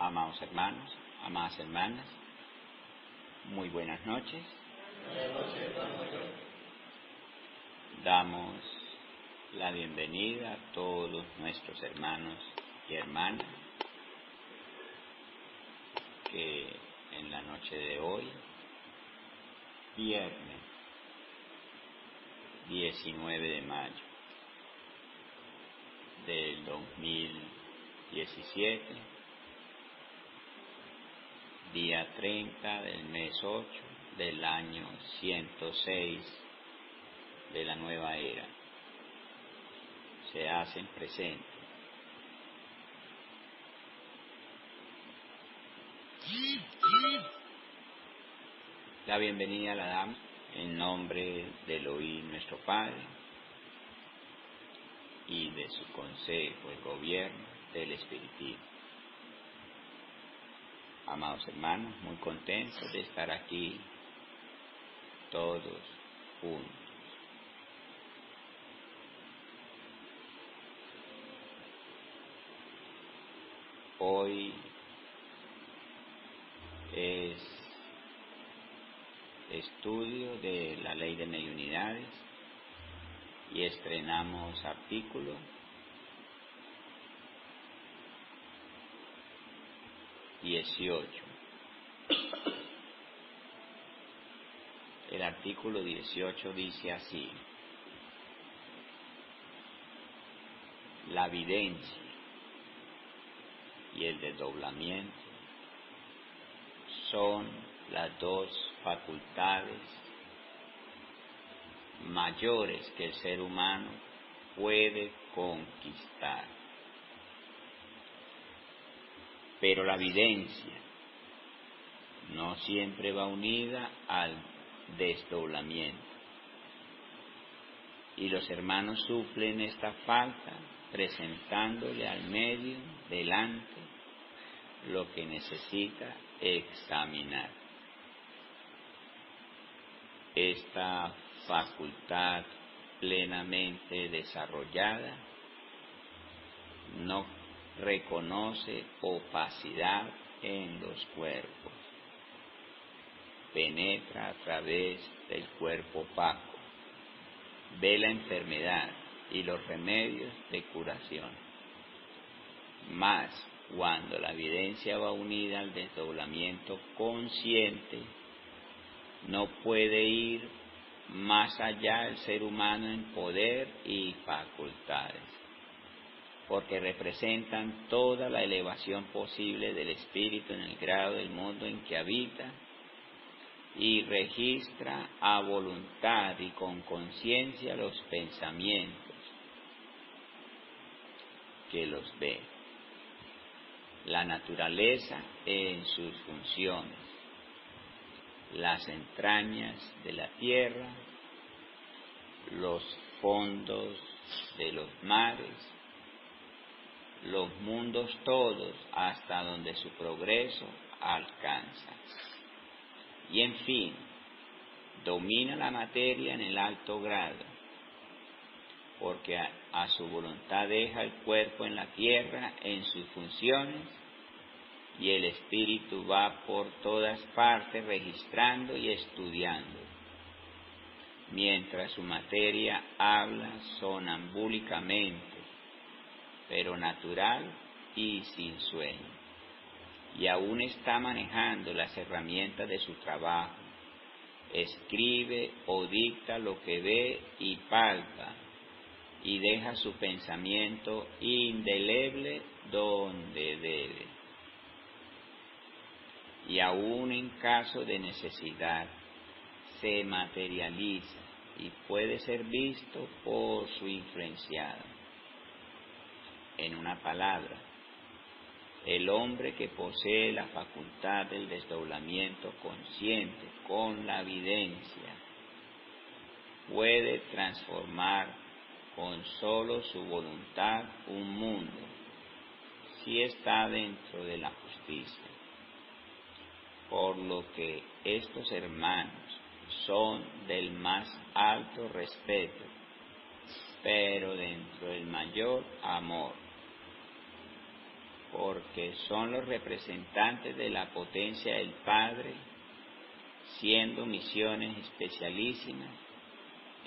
Amados hermanos, amadas hermanas, muy buenas noches. Damos la bienvenida a todos nuestros hermanos y hermanas que en la noche de hoy, viernes 19 de mayo del 2017, día 30 del mes 8 del año 106 de la nueva era, se hacen presentes. La bienvenida la damos en nombre de Elohim nuestro Padre y de su consejo, el gobierno del Espiritismo. Amados hermanos, muy contentos de estar aquí todos juntos. Hoy es estudio de la ley de mediunidades y estrenamos artículo 18. El artículo 18 dice así: la videncia y el desdoblamiento son las dos facultades mayores que el ser humano puede conquistar. Pero la videncia no siempre va unida al desdoblamiento. Y los hermanos suplen esta falta presentándole al medio delante lo que necesita examinar. Esta facultad plenamente desarrollada no reconoce opacidad en los cuerpos, penetra a través del cuerpo opaco, ve la enfermedad y los remedios de curación. Mas cuando la evidencia va unida al desdoblamiento consciente, no puede ir más allá del ser humano en poder y facultades, porque representan toda la elevación posible del espíritu en el grado del mundo en que habita y registra a voluntad y con conciencia los pensamientos que los ve. La naturaleza en sus funciones, las entrañas de la tierra, los fondos de los mares, los mundos todos hasta donde su progreso alcanza. Y en fin, domina la materia en el alto grado, porque a su voluntad deja el cuerpo en la tierra en sus funciones y el espíritu va por todas partes registrando y estudiando, mientras su materia habla sonambúlicamente, pero natural y sin sueño, y aún está manejando las herramientas de su trabajo, escribe o dicta lo que ve y palpa, y deja su pensamiento indeleble donde debe. Y aún en caso de necesidad, se materializa y puede ser visto por su influenciado. En una palabra, el hombre que posee la facultad del desdoblamiento consciente con la evidencia puede transformar con solo su voluntad un mundo, si está dentro de la justicia. Por lo que estos hermanos son del más alto respeto, pero dentro del mayor amor, porque son los representantes de la potencia del Padre, siendo misiones especialísimas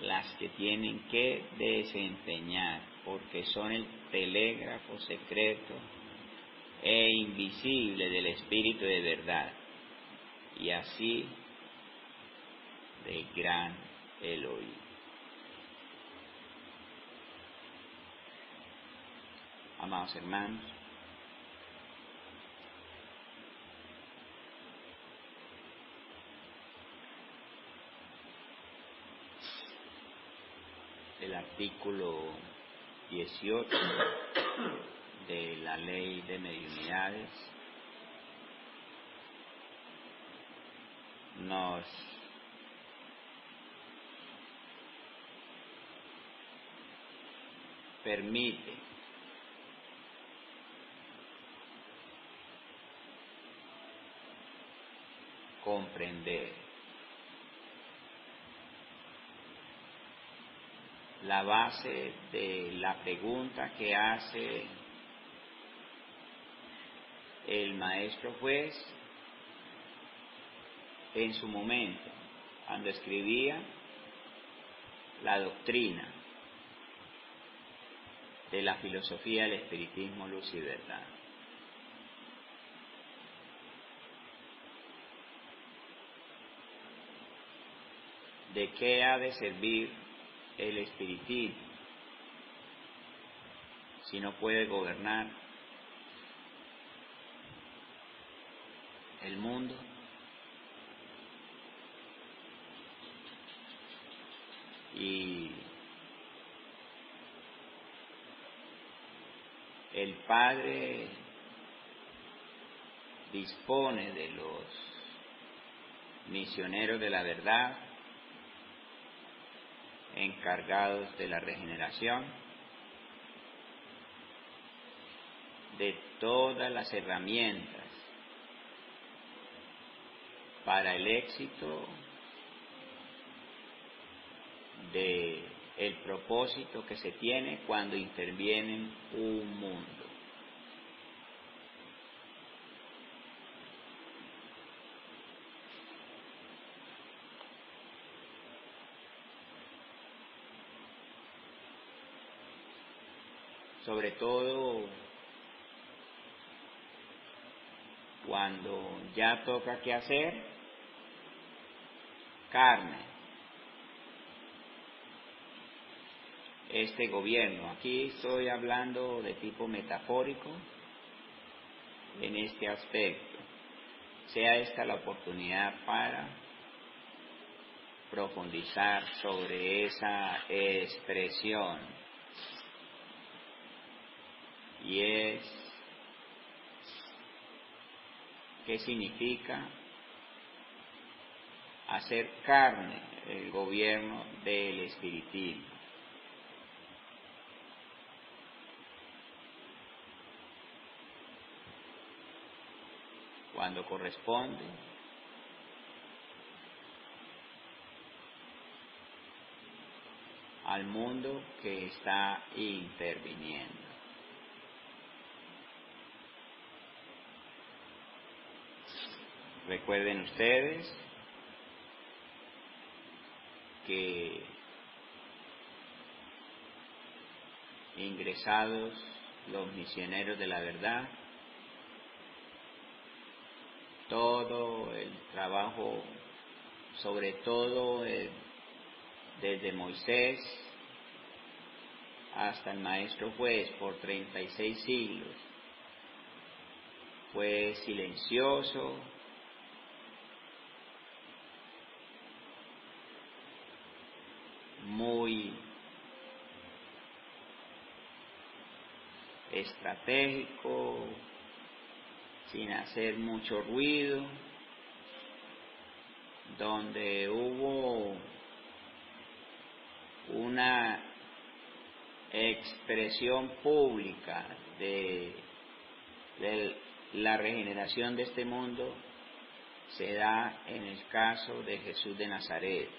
las que tienen que desempeñar, porque son el telégrafo secreto e invisible del Espíritu de verdad, y así del gran Elohim. Amados hermanos, el artículo 18 de la Ley de Mediunidades nos permite comprender la base de la pregunta que hace el maestro juez en su momento, cuando escribía la doctrina de la filosofía del espiritismo, luz y verdad. ¿De qué ha de servir el espiritismo si no puede gobernar el mundo? Y el Padre dispone de los misioneros de la verdad, encargados de la regeneración, de todas las herramientas para el éxito de el propósito que se tiene cuando interviene en un mundo. Sobre todo cuando ya toca qué hacer, carne. Este gobierno, aquí estoy hablando de tipo metafórico en este aspecto, sea esta la oportunidad para profundizar sobre esa expresión, y es qué significa hacer carne el gobierno del espiritismo. Cuando corresponde al mundo que está interviniendo. Recuerden ustedes que ingresados los misioneros de la verdad, todo el trabajo, sobre todo desde Moisés hasta el maestro juez por 36 siglos, fue silencioso, muy estratégico, sin hacer mucho ruido, donde hubo una expresión pública de la regeneración de este mundo, se da en el caso de Jesús de Nazaret,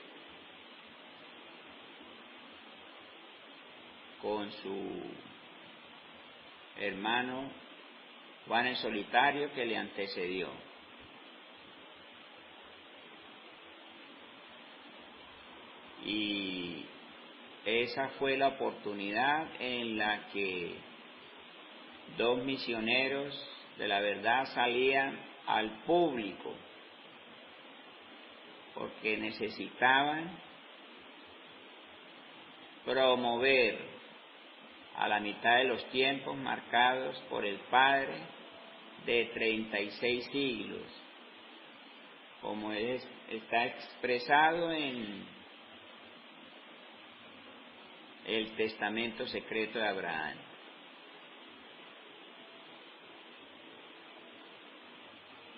con su hermano Juan el Solitario, que le antecedió. Y esa fue la oportunidad en la que dos misioneros de la verdad salían al público, porque necesitaban promover a la mitad de los tiempos marcados por el Padre de 36 siglos, como está expresado en el testamento secreto de Abraham.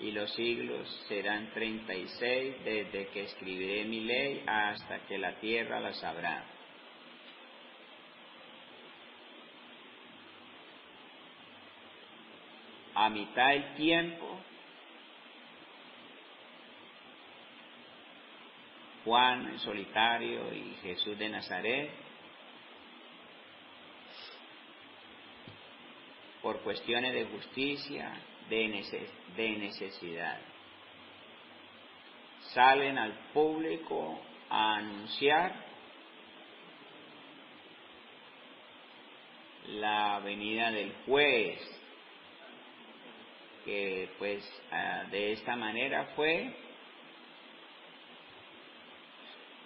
Y los siglos serán 36 desde que escribiré mi ley hasta que la tierra la sabrá. A mitad del tiempo, Juan el Solitario y Jesús de Nazaret, por cuestiones de justicia, de necesidad, salen al público a anunciar la venida del juez, que pues de esta manera fue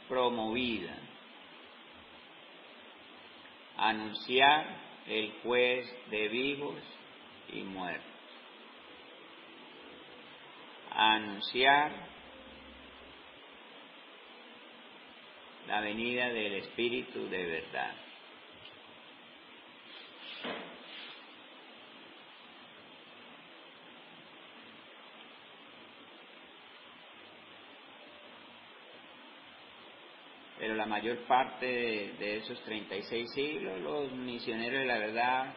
promovida, anunciar el juez de vivos y muertos, anunciar la venida del Espíritu de verdad. Pero la mayor parte de esos 36 siglos, los misioneros de la verdad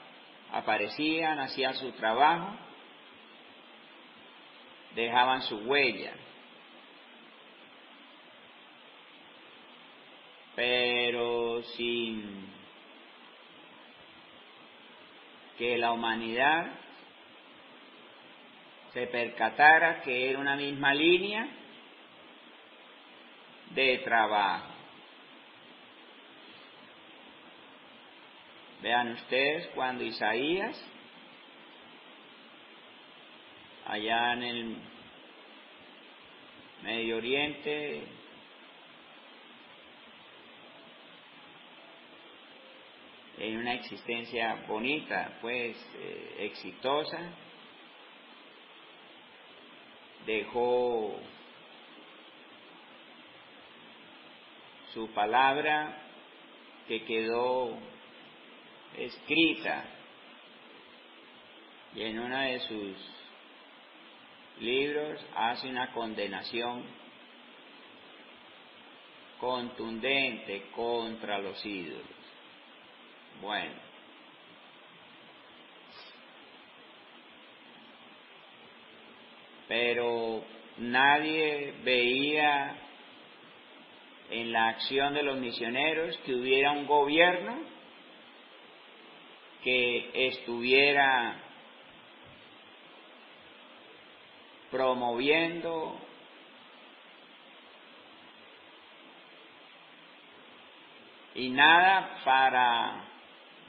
aparecían, hacían su trabajo, dejaban su huella, pero sin que la humanidad se percatara que era una misma línea de trabajo. Vean ustedes cuando Isaías, allá en el Medio Oriente, en una existencia bonita, pues exitosa, dejó su palabra que quedó escrita, y en uno de sus libros hace una condenación contundente contra los ídolos. Bueno, pero nadie veía en la acción de los misioneros que hubiera un gobierno que estuviera promoviendo y nada para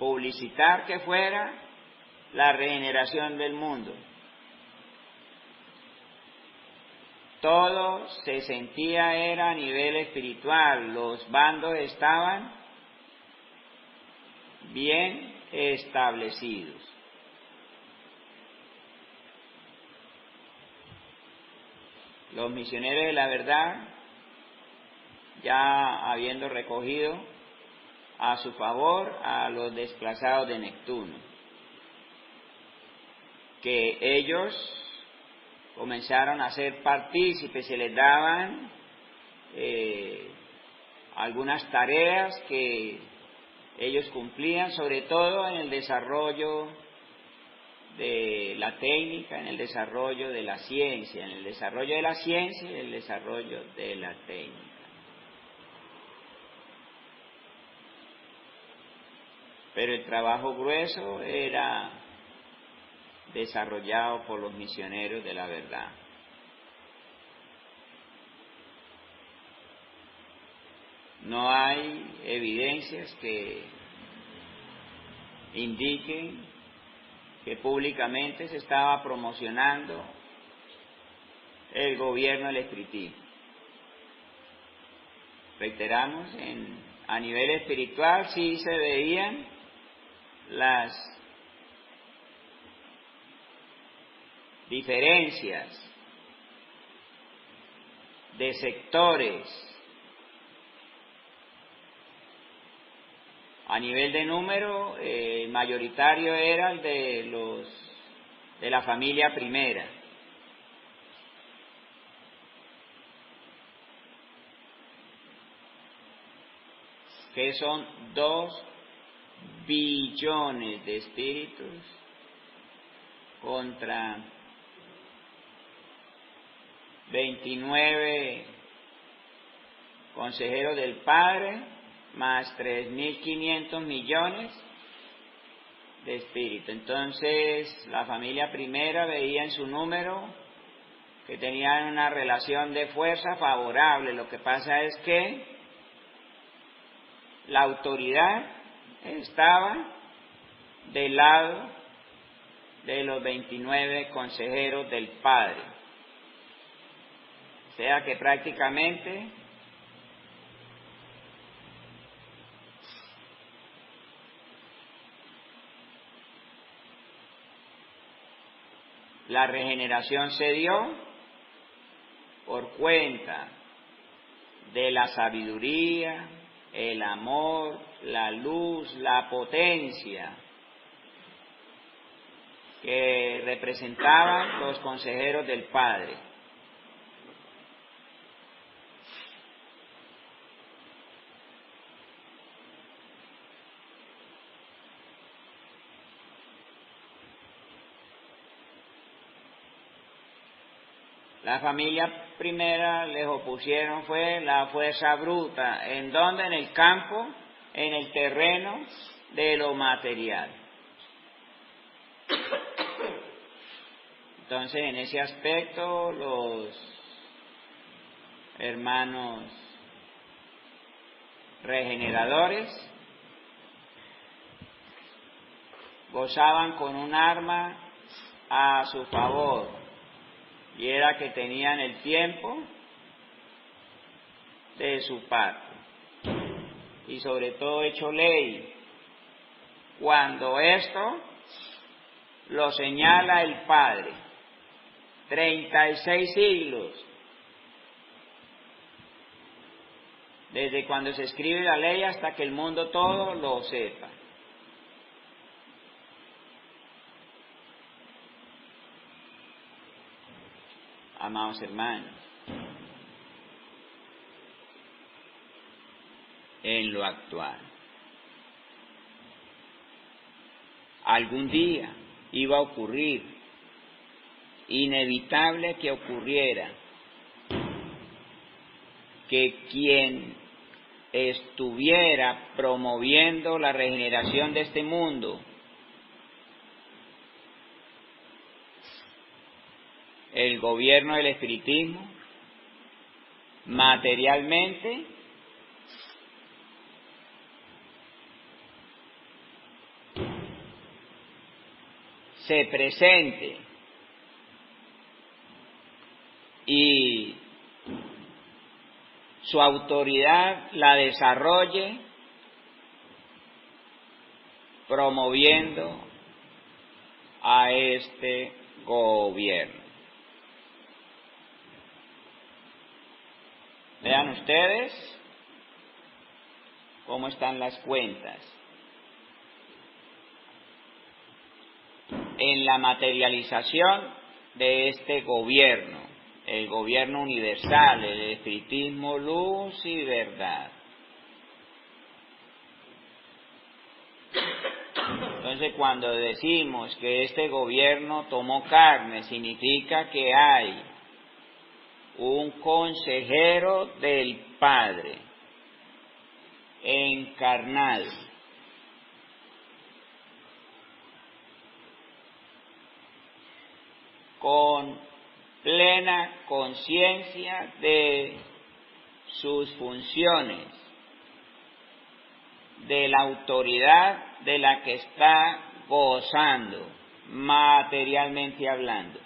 publicitar que fuera la regeneración del mundo. Todo se sentía era a nivel espiritual, los bandos estaban bien establecidos. Los misioneros de la verdad, ya habiendo recogido a su favor a los desplazados de Neptuno, que ellos comenzaron a ser partícipes, se les daban algunas tareas que ellos cumplían, sobre todo en el desarrollo de la técnica, en el desarrollo de la ciencia, en el desarrollo de la ciencia y el desarrollo de la técnica. Pero el trabajo grueso era desarrollado por los misioneros de la verdad. No hay evidencias que indiquen que públicamente se estaba promocionando el gobierno del espiritismo. Reiteramos, a nivel espiritual sí se veían las diferencias de sectores. A nivel de número, mayoritario era el de la familia primera. Que son 2 billones de espíritus contra 29 consejeros del Padre, más 3.500 millones de espíritus. Entonces, la familia primera veía en su número que tenían una relación de fuerza favorable. Lo que pasa es que la autoridad estaba del lado de los 29 consejeros del Padre. O sea que prácticamente la regeneración se dio por cuenta de la sabiduría, el amor, la luz, la potencia que representaban los consejeros del Padre. La familia primera les opusieron fue la fuerza bruta. ¿En dónde? En el campo, en el terreno de lo material. Entonces, en ese aspecto, los hermanos regeneradores gozaban con un arma a su favor, y era que tenían el tiempo de su parte, y sobre todo hecho ley, cuando esto lo señala el Padre. 36 siglos, desde cuando se escribe la ley hasta que el mundo todo lo sepa. Amados hermanos, en lo actual, algún día iba a ocurrir, inevitable que ocurriera, que quien estuviera promoviendo la regeneración de este mundo, el gobierno del espiritismo, materialmente se presente y su autoridad la desarrolle promoviendo a este gobierno. Vean ustedes cómo están las cuentas. En la materialización de este gobierno, el gobierno universal, el espiritismo, luz y verdad. Entonces, cuando decimos que este gobierno tomó carne, significa que hay un consejero del Padre encarnado, con plena conciencia de sus funciones, de la autoridad de la que está gozando, materialmente hablando.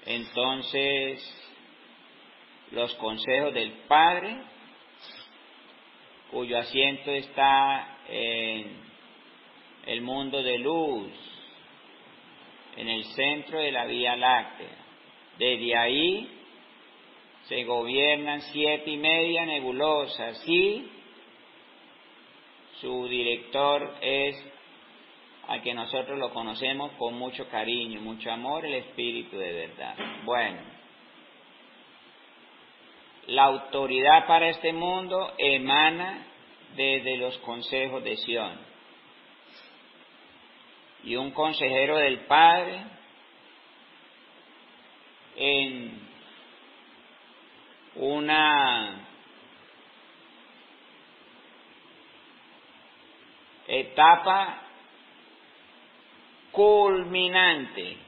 Entonces, los consejos del Padre, cuyo asiento está en el mundo de luz, en el centro de la Vía Láctea. Desde ahí se gobiernan 7 nebulosas y su director es, al que nosotros lo conocemos con mucho cariño, mucho amor, el Espíritu de verdad. Bueno, la autoridad para este mundo emana desde los consejos de Sion. Y un consejero del Padre, en una etapa culminante,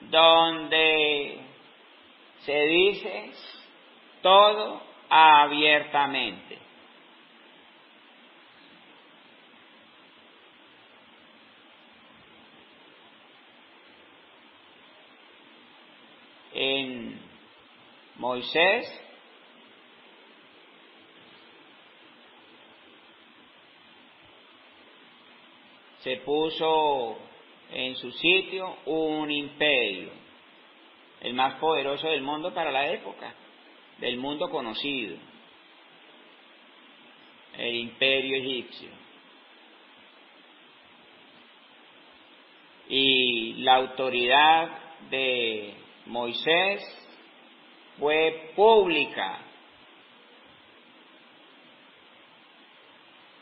donde se dice todo abiertamente. En Moisés se puso en su sitio un imperio, el más poderoso del mundo para la época, del mundo conocido, el imperio egipcio. Y la autoridad de Moisés fue pública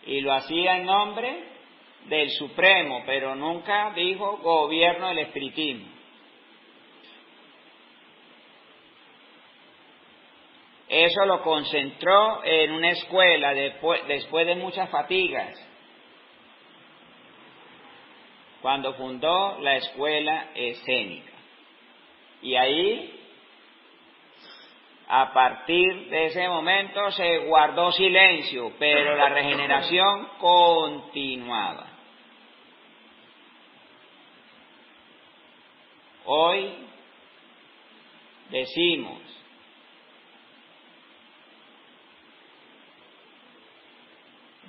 y lo hacía en nombre del Supremo, pero nunca dijo gobierno del espiritismo. Eso lo concentró en una escuela después de muchas fatigas, cuando fundó la escuela escénica. Y ahí, a partir de ese momento, se guardó silencio, pero la regeneración continuaba. Hoy decimos,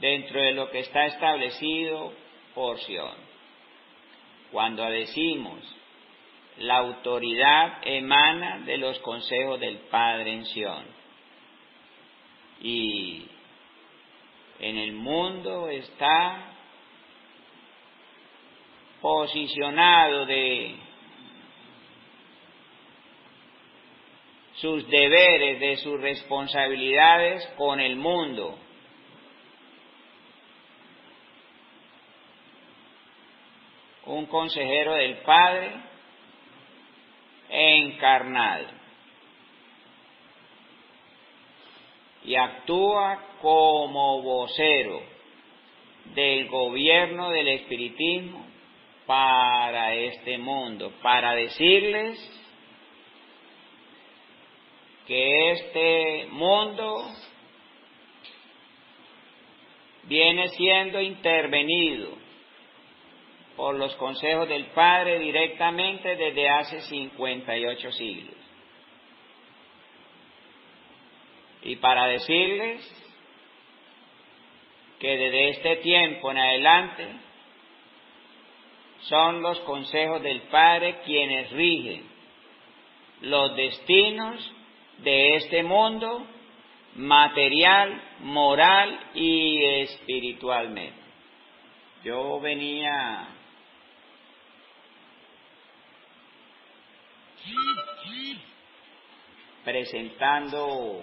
dentro de lo que está establecido por Sion, cuando decimos la autoridad emana de los consejos del Padre en Sion, y en el mundo está posicionado de sus deberes, de sus responsabilidades con el mundo. Un consejero del Padre encarnado, y actúa como vocero del gobierno del espiritismo para este mundo, para decirles que este mundo viene siendo intervenido por los consejos del Padre directamente desde hace 58 siglos. Y para decirles que desde este tiempo en adelante son los consejos del Padre quienes rigen los destinos de este mundo material, moral y espiritualmente. Yo venía presentando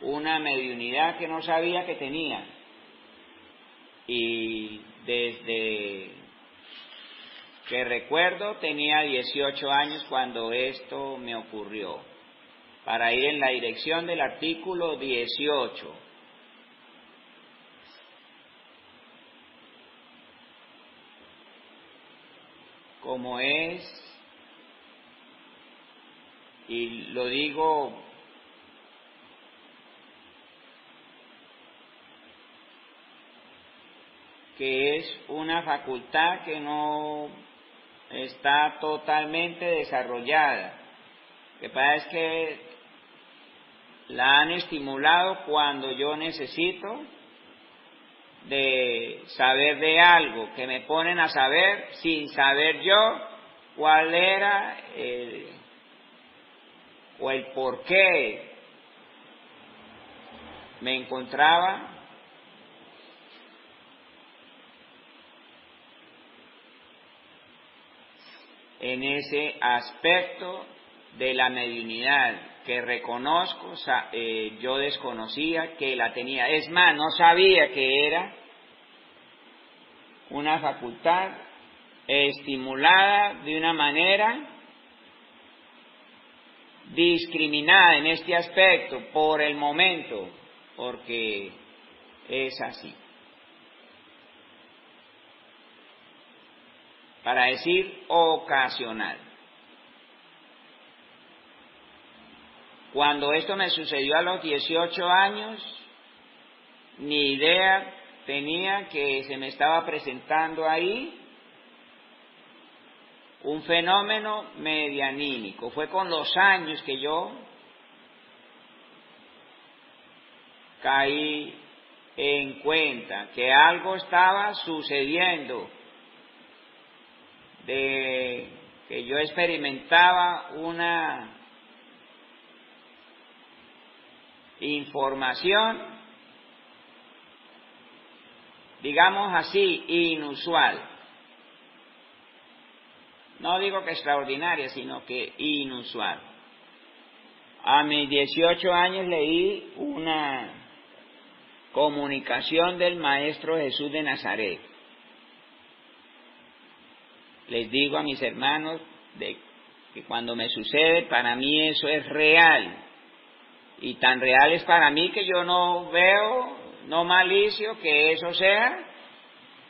una mediunidad que no sabía que tenía, y desde que recuerdo tenía 18 años cuando esto me ocurrió. para ir en la dirección del artículo 18. Como es, y lo digo que es una facultad que no está totalmente desarrollada. Lo que pasa es que la han estimulado cuando yo necesito de saber de algo, que me ponen a saber sin saber yo cuál era o el por qué me encontraba en ese aspecto de la mediunidad que reconozco, yo desconocía que la tenía. Es más, no sabía que era una facultad estimulada de una manera discriminada en este aspecto por el momento, porque es así. Para decir ocasional. Cuando esto me sucedió a los 18 años, ni idea tenía que se me estaba presentando ahí un fenómeno medianímico. Fue con los años que yo caí en cuenta que algo estaba sucediendo, de que yo experimentaba una información, digamos así, inusual. No digo que extraordinaria, sino que inusual. A mis 18 años leí una comunicación del Maestro Jesús de Nazaret. Les digo a mis hermanos que cuando me sucede, para mí eso es real. Y tan real es para mí que yo no veo, no malicio que eso sea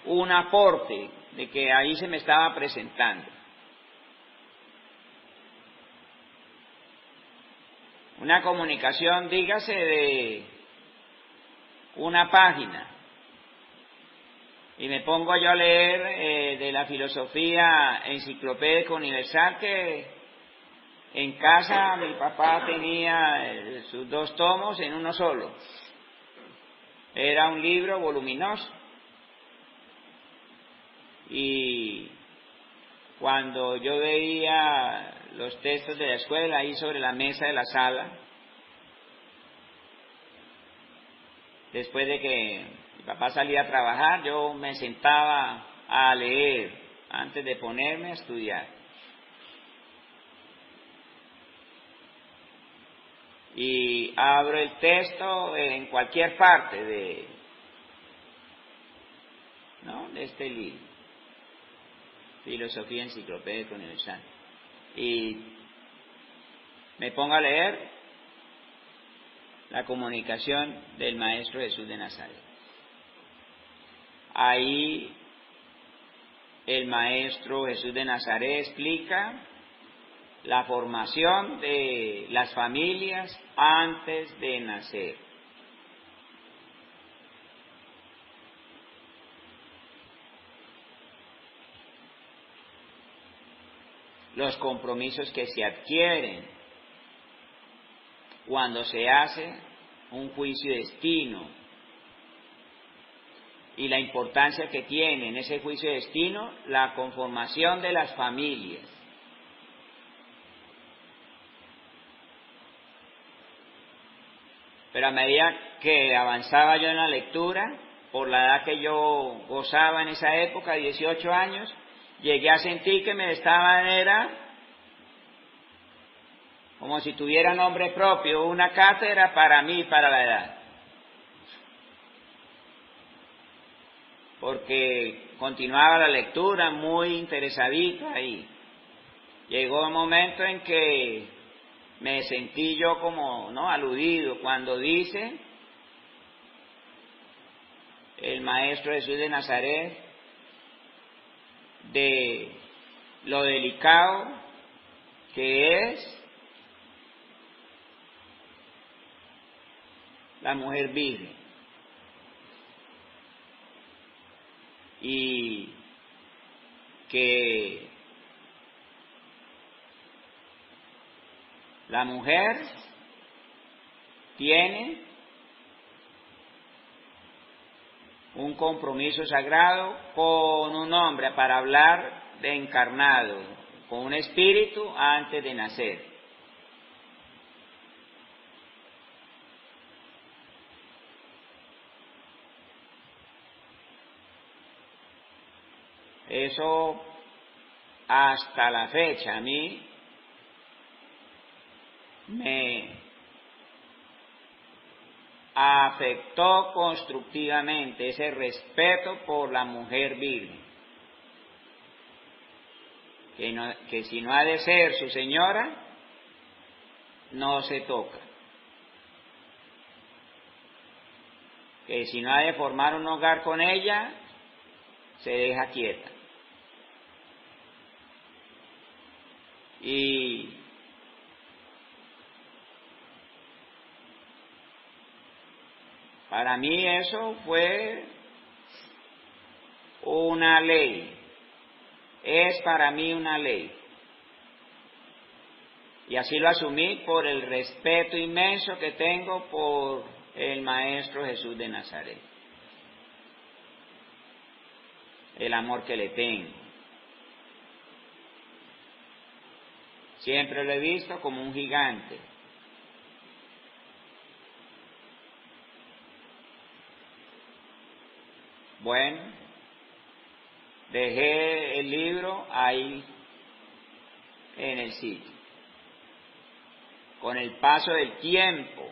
un aporte de que ahí se me estaba presentando. Una comunicación, dígase, de una página. Y me pongo yo a leer de la filosofía enciclopédica universal, que en casa mi papá tenía sus 2 tomos en uno solo. Era un libro voluminoso. Y cuando yo veía los textos de la escuela ahí sobre la mesa de la sala, después de que mi papá salía a trabajar, yo me sentaba a leer antes de ponerme a estudiar. Y abro el texto en cualquier parte de este libro, Filosofía Enciclopédica Universal, y me pongo a leer la comunicación del Maestro Jesús de Nazaret. Ahí el Maestro Jesús de Nazaret explica la formación de las familias antes de nacer. Los compromisos que se adquieren cuando se hace un juicio de destino y la importancia que tiene en ese juicio de destino la conformación de las familias. Pero a medida que avanzaba yo en la lectura, por la edad que yo gozaba en esa época, 18 años, llegué a sentir que me era como si tuviera nombre propio, una cátedra para mí, para la edad. Porque continuaba la lectura muy interesadita y llegó un momento en que me sentí yo como, ¿no?, aludido cuando dice el Maestro Jesús de Nazaret de lo delicado que es la mujer virgen y que la mujer tiene un compromiso sagrado con un hombre para hablar de encarnado, con un espíritu antes de nacer. Eso hasta la fecha a mí me afectó constructivamente ese respeto por la mujer virgen, que si no ha de ser su señora, no se toca, que si no ha de formar un hogar con ella, se deja quieta. Y para mí eso fue una ley, es para mí una ley. Y así lo asumí por el respeto inmenso que tengo por el Maestro Jesús de Nazaret, el amor que le tengo. Siempre lo he visto como un gigante. Bueno, dejé el libro ahí en el sitio. Con el paso del tiempo,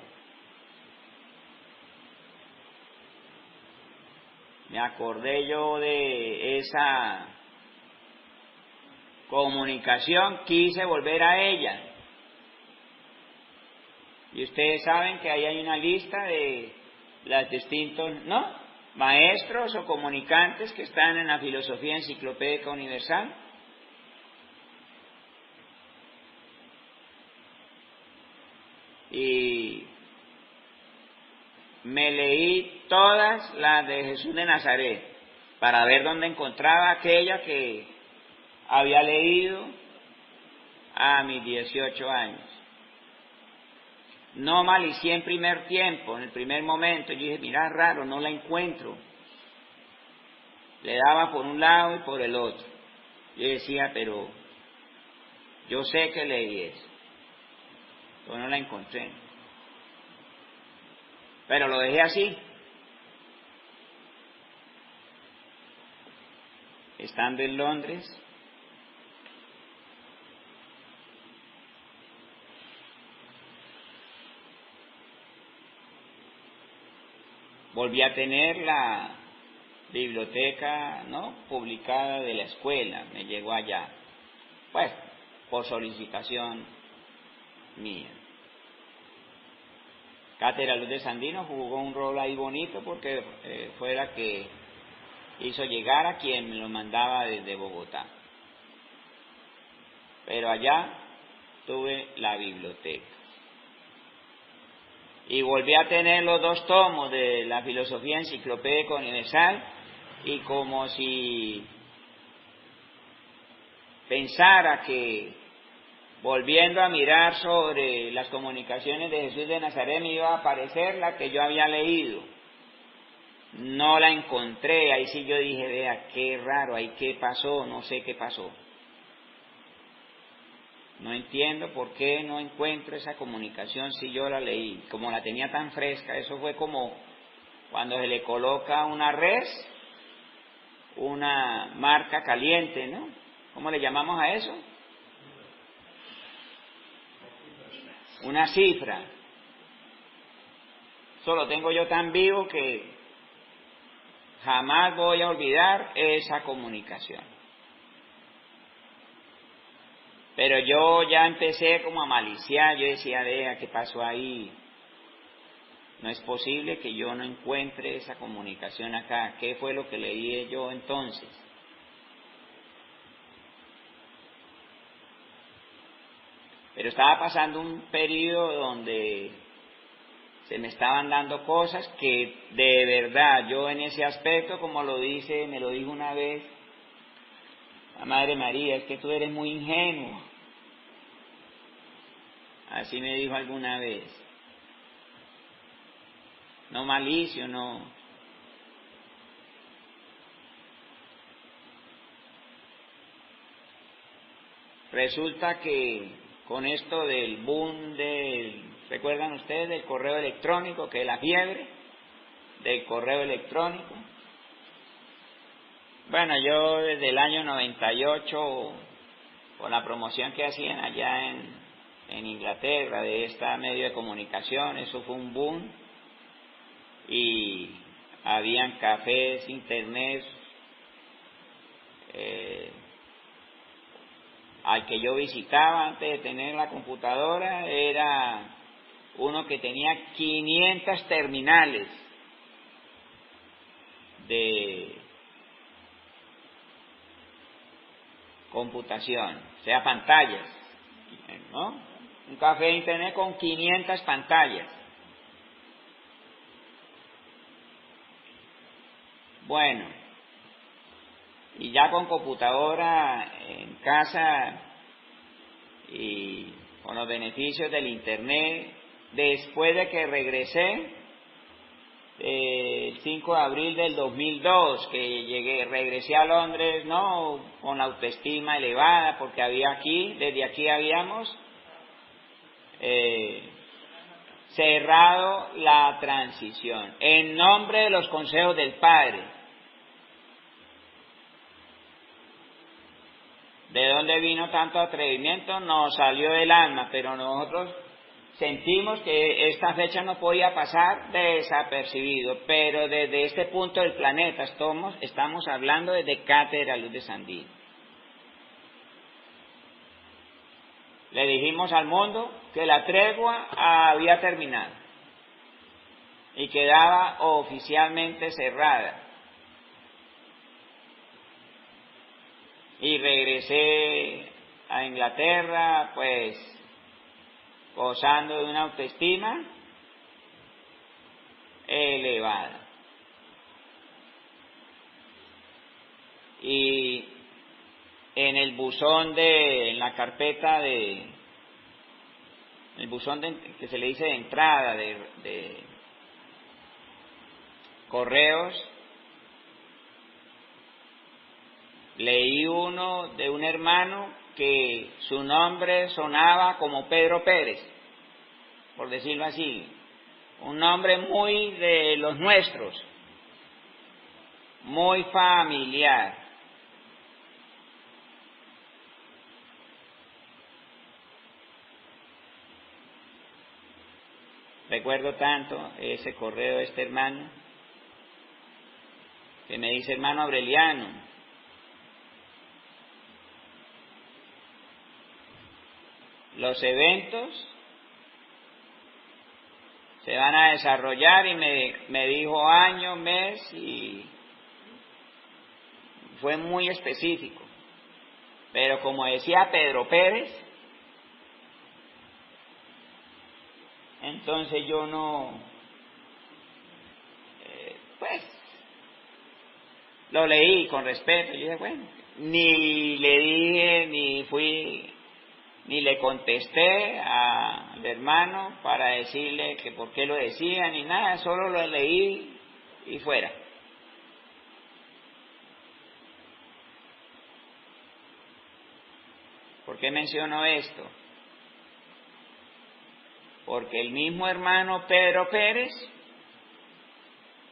me acordé yo de esa comunicación, quise volver a ella. Y ustedes saben que ahí hay una lista de los distintos, ¿no?, maestros o comunicantes que están en la Filosofía Enciclopédica Universal. Y me leí todas las de Jesús de Nazaret para ver dónde encontraba aquella que había leído a mis 18 años. No malicié en primer tiempo, en el primer momento. Yo dije, mira, raro, no la encuentro. Le daba por un lado y por el otro. Yo decía, pero yo sé que leí eso. Pero no la encontré. Pero lo dejé así. Estando en Londres, volví a tener la biblioteca, ¿no?, publicada de la escuela, me llegó allá, pues, por solicitación mía. Cátedra Luz de Sandino jugó un rol ahí bonito porque fue la que hizo llegar a quien me lo mandaba desde Bogotá. Pero allá tuve la biblioteca. Y volví a tener los 2 tomos de la Filosofía Enciclopédica Universal, y como si pensara que volviendo a mirar sobre las comunicaciones de Jesús de Nazaret me iba a aparecer la que yo había leído. No la encontré, ahí sí yo dije, vea, qué raro, ahí qué pasó, no sé qué pasó. No entiendo por qué no encuentro esa comunicación si yo la leí, como la tenía tan fresca. Eso fue como cuando se le coloca una res, una marca caliente, ¿no? ¿Cómo le llamamos a eso? Una cifra. Eso lo tengo yo tan vivo que jamás voy a olvidar esa comunicación. Pero yo ya empecé como a maliciar, yo decía, vea, ¿qué pasó ahí? No es posible que yo no encuentre esa comunicación acá. ¿Qué fue lo que leí yo entonces? Pero estaba pasando un periodo donde se me estaban dando cosas que de verdad yo en ese aspecto, como me lo dijo una vez la Madre María, es que tú eres muy ingenuo. Así me dijo alguna vez. No malicio, no. Resulta que con esto del boom ¿recuerdan ustedes del correo electrónico? Que es la fiebre del correo electrónico. Bueno, yo desde el año 98, con la promoción que hacían allá en Inglaterra de esta medio de comunicación, eso fue un boom. Y habían cafés, internet, al que yo visitaba antes de tener la computadora, era uno que tenía 500 terminales de computación, o sea, pantallas, ¿no? Un café de internet con 500 pantallas. Bueno, y ya con computadora en casa y con los beneficios del internet, después de que regresé, el 5 de abril del 2002, que regresé a Londres, ¿no?, con la autoestima elevada, porque desde aquí habíamos cerrado la transición, en nombre de los consejos del Padre. ¿De dónde vino tanto atrevimiento? Nos salió del alma, pero nosotros sentimos que esta fecha no podía pasar desapercibido, pero desde este punto del planeta estamos hablando desde Cátedra Luz de Sandino. Le dijimos al mundo que la tregua había terminado y quedaba oficialmente cerrada. Y regresé a Inglaterra, pues, gozando de una autoestima elevada. Y en el buzón en la carpeta el buzón que se le dice de entrada de correos, leí uno de un hermano que su nombre sonaba como Pedro Pérez, por decirlo así, un nombre muy de los nuestros, muy familiar. Recuerdo tanto ese correo de este hermano, que me dice: hermano Aureliano, los eventos se van a desarrollar, y me dijo año, mes, y fue muy específico. Pero como decía Pedro Pérez, entonces yo no, pues, lo leí con respeto. Yo dije, bueno, ni le dije, ni le contesté al hermano para decirle que por qué lo decía, ni nada, solo lo leí y fuera. ¿Por qué menciono esto? Porque el mismo hermano Pedro Pérez,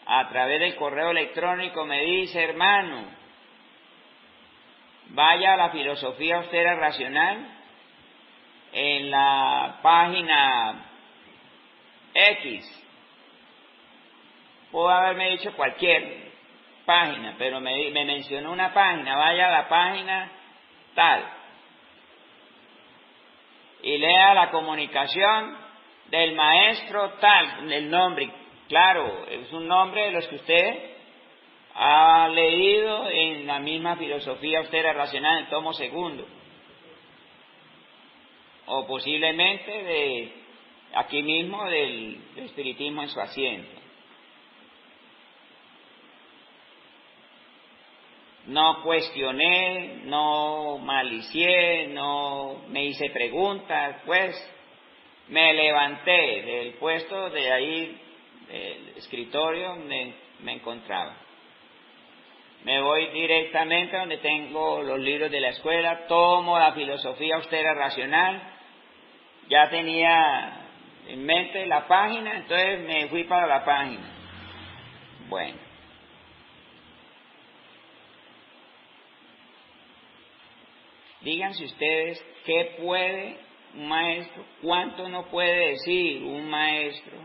a través del correo electrónico, me dice: hermano, vaya a la filosofía austera racional, en la página X. Puedo haberme dicho cualquier página, pero me mencionó una página: vaya a la página tal. y lea la comunicación del maestro tal, el nombre. Claro, es un nombre de los que usted ha leído en la misma filosofía austera racional, en el tomo segundo. O posiblemente de aquí mismo del espiritismo en su asiento. No cuestioné, no malicié, no me hice preguntas, pues me levanté del puesto de ahí, del escritorio donde me encontraba. Me voy directamente a donde tengo los libros de la escuela, tomo la filosofía austera racional, ya tenía en mente la página, entonces me fui para la página. Bueno. Díganse ustedes qué puede un maestro, cuánto no puede decir un maestro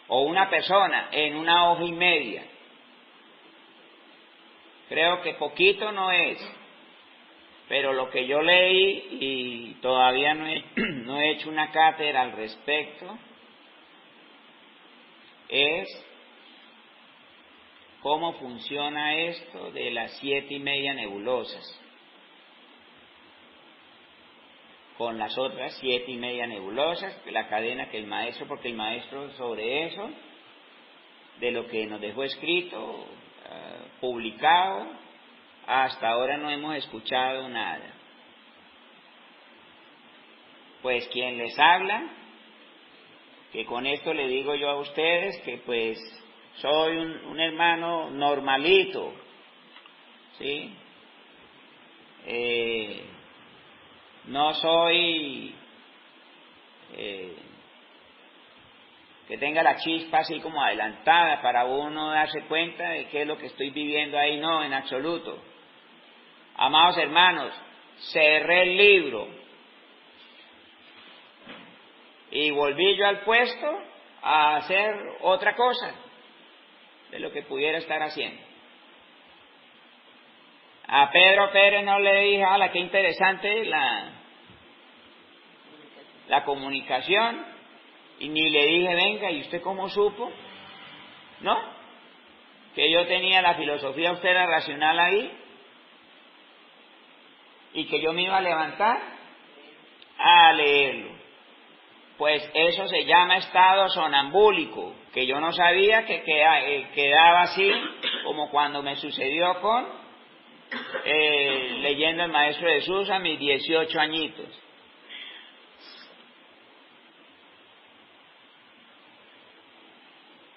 o una persona en una hoja y media. Creo que poquito no es, pero lo que yo leí y todavía no he hecho una cátedra al respecto es cómo funciona esto de las 7:30 nebulosas con las otras 7:30 nebulosas, la cadena que el maestro, porque el maestro sobre eso, de lo que nos dejó escrito, publicado, hasta ahora no hemos escuchado nada. Pues quien les habla, que con esto le digo yo a ustedes que pues soy un hermano normalito, ¿sí? No soy que tenga la chispa así como adelantada para uno darse cuenta de qué es lo que estoy viviendo ahí, no, en absoluto. Amados hermanos, cerré el libro y volví yo al puesto a hacer otra cosa de lo que pudiera estar haciendo. A Pedro Pérez no le dije, ¡hala, qué interesante la comunicación! Y ni le dije, venga, ¿y usted cómo supo? ¿No? Que yo tenía la filosofía austera racional ahí y que yo me iba a levantar a leerlo. Pues eso se llama estado sonambúlico, que yo no sabía que quedaba así, como cuando me sucedió con leyendo el Maestro Jesús a mis 18 añitos.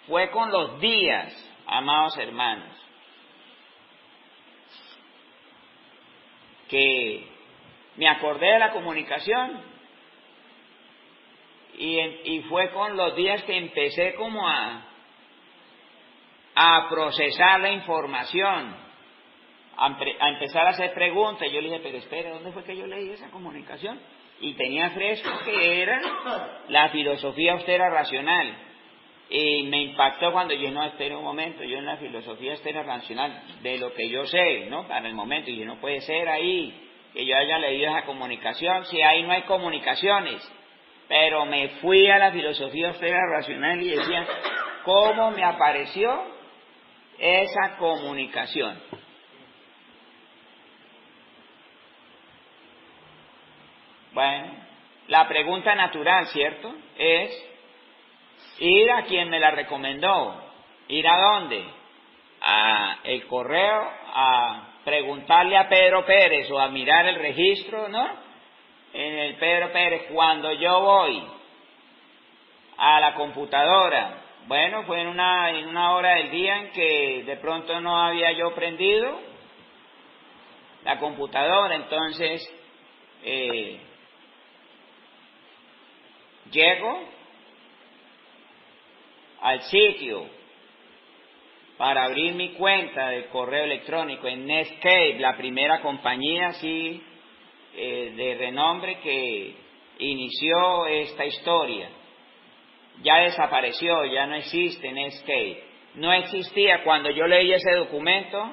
Fue con los días, amados hermanos, que me acordé de la comunicación y fue con los días que empecé como a procesar la información, a empezar a hacer preguntas. Yo le dije, pero espere, ¿dónde fue que yo leí esa comunicación? Y tenía fresco que era la filosofía austera racional. Y me impactó cuando yo, no, espere un momento, yo en la filosofía austera racional, de lo que yo sé, ¿no? Para el momento, y no puede ser ahí que yo haya leído esa comunicación, si ahí no hay comunicaciones. Pero me fui a la filosofía austera racional y decía, ¿cómo me apareció esa comunicación? Bueno, la pregunta natural, ¿cierto?, es ir a quien me la recomendó. ¿Ir a dónde? A el correo, a preguntarle a Pedro Pérez o a mirar el registro, ¿no? En el Pedro Pérez, cuando yo voy a la computadora, bueno, fue en una hora del día en que de pronto no había yo prendido la computadora, entonces llego al sitio para abrir mi cuenta de correo electrónico en Netscape, la primera compañía así de renombre que inició esta historia. Ya desapareció, ya no existe Netscape. No existía cuando yo leí ese documento,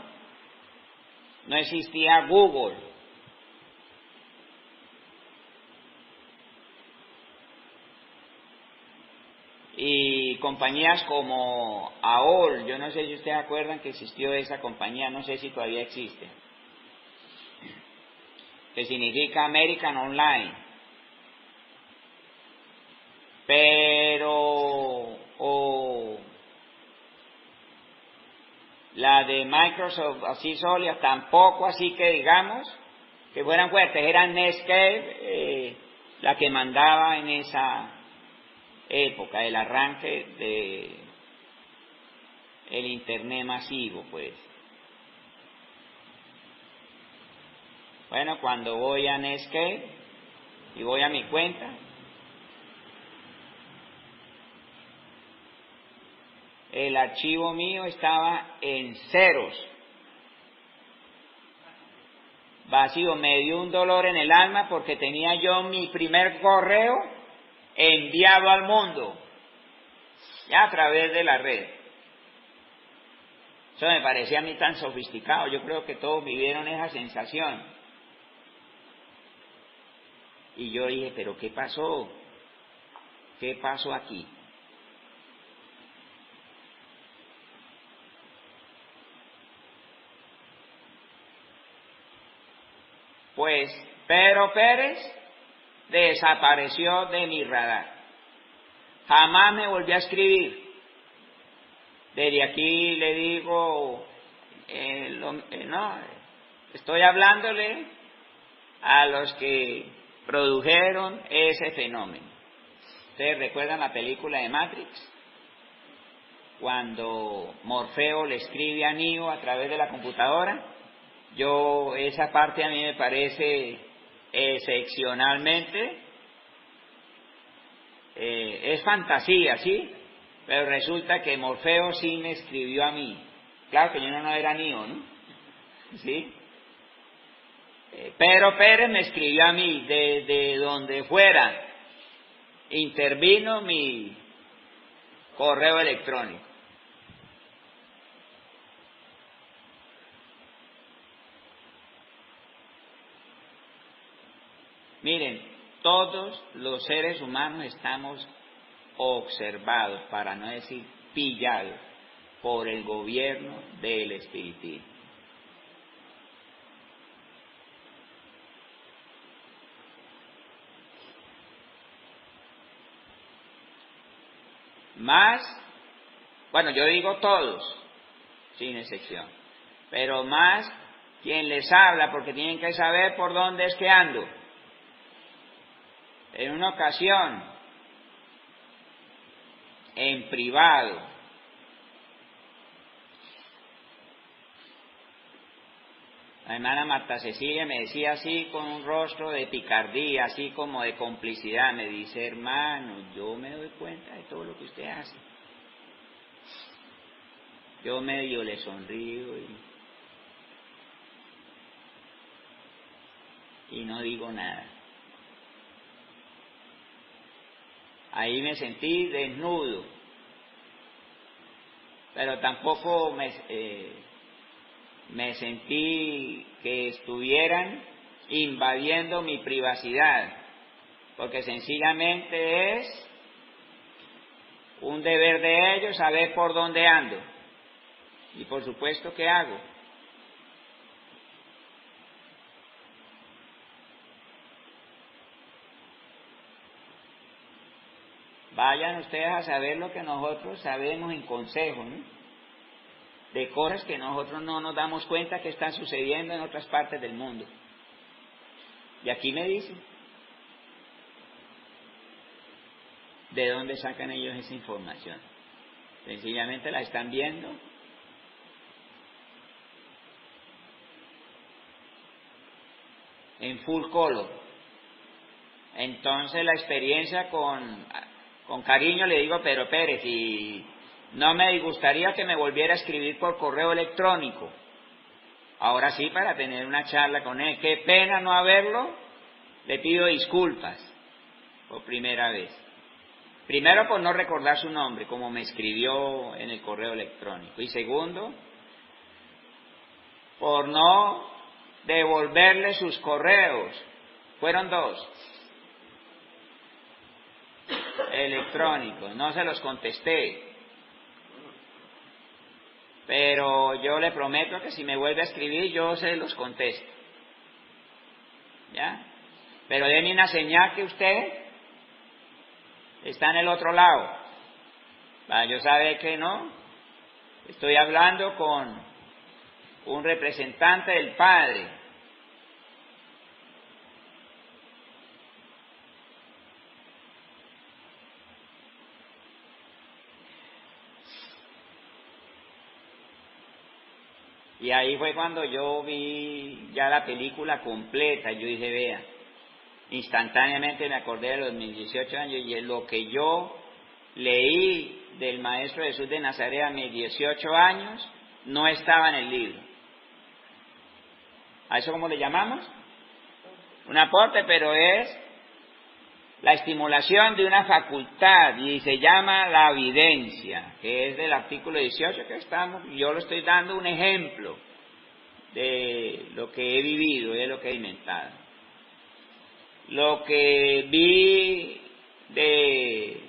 no existía Google. y compañías como AOL, yo no sé si ustedes acuerdan que existió esa compañía, no sé si todavía existe, que significa American Online, pero o la de Microsoft, así sólida, tampoco así que digamos que fueran fuertes, era Netscape la que mandaba en esa época, el arranque de el internet masivo, pues. Bueno, cuando voy a Netscape y voy a mi cuenta, el archivo mío estaba en ceros, vacío. Me dio un dolor en el alma porque tenía yo mi primer correo enviado al mundo, ya a través de la red. Eso me parecía a mí tan sofisticado, yo creo que todos vivieron esa sensación. Y yo dije, pero ¿qué pasó? ¿Qué pasó aquí? Pues Pedro Pérez desapareció de mi radar. Jamás me volvió a escribir. Desde aquí le digo, no, estoy hablándole a los que produjeron ese fenómeno. ¿Ustedes recuerdan la película de Matrix? Cuando Morfeo le escribe a Neo a través de la computadora. Esa parte a mí me parece excepcionalmente, es fantasía, ¿sí? Pero resulta que Morfeo sí me escribió a mí. Claro que yo no era Neo, ¿no? ¿Sí? Pedro Pérez me escribió a mí, desde donde fuera, intervino mi correo electrónico. Miren, todos los seres humanos estamos observados, para no decir pillados, por el gobierno del espiritismo. Más, bueno, yo digo todos, sin excepción, pero más quien les habla, porque tienen que saber por dónde es que ando. En una ocasión, en privado, la hermana Marta Cecilia me decía así, con un rostro de picardía, así como de complicidad, me dice, hermano, yo me doy cuenta de todo lo que usted hace. Yo medio le sonrío y no digo nada. Ahí me sentí desnudo, pero tampoco me sentí que estuvieran invadiendo mi privacidad, porque sencillamente es un deber de ellos saber por dónde ando, y por supuesto que hago. Vayan ustedes a saber lo que nosotros sabemos en consejo, ¿no? De cosas que nosotros no nos damos cuenta que están sucediendo en otras partes del mundo. Y aquí me dicen, ¿de dónde sacan ellos esa información? Sencillamente la están viendo en full color. Entonces la experiencia con cariño le digo, pero Pérez, y no me gustaría que me volviera a escribir por correo electrónico. Ahora sí, para tener una charla con él. Qué pena no haberlo. Le pido disculpas por primera vez. Primero, por no recordar su nombre, como me escribió en el correo electrónico. Y segundo, por no devolverle sus correos. Fueron dos. electrónicos, no se los contesté. Pero yo le prometo que si me vuelve a escribir, yo se los contesto. ¿Ya? Pero denme una señal que usted está en el otro lado. Para yo saber que no. Estoy hablando con un representante del Padre. Y ahí fue cuando yo vi ya la película completa. Yo dije, vea, instantáneamente me acordé de los mis 18 años y lo que yo leí del Maestro Jesús de Nazaret a mis 18 años no estaba en el libro. ¿A eso cómo le llamamos? Un aporte, pero es la estimulación de una facultad y se llama la evidencia, que es del artículo 18 que estamos. Yo lo estoy dando un ejemplo de lo que he vivido, de lo que he inventado. Lo que vi de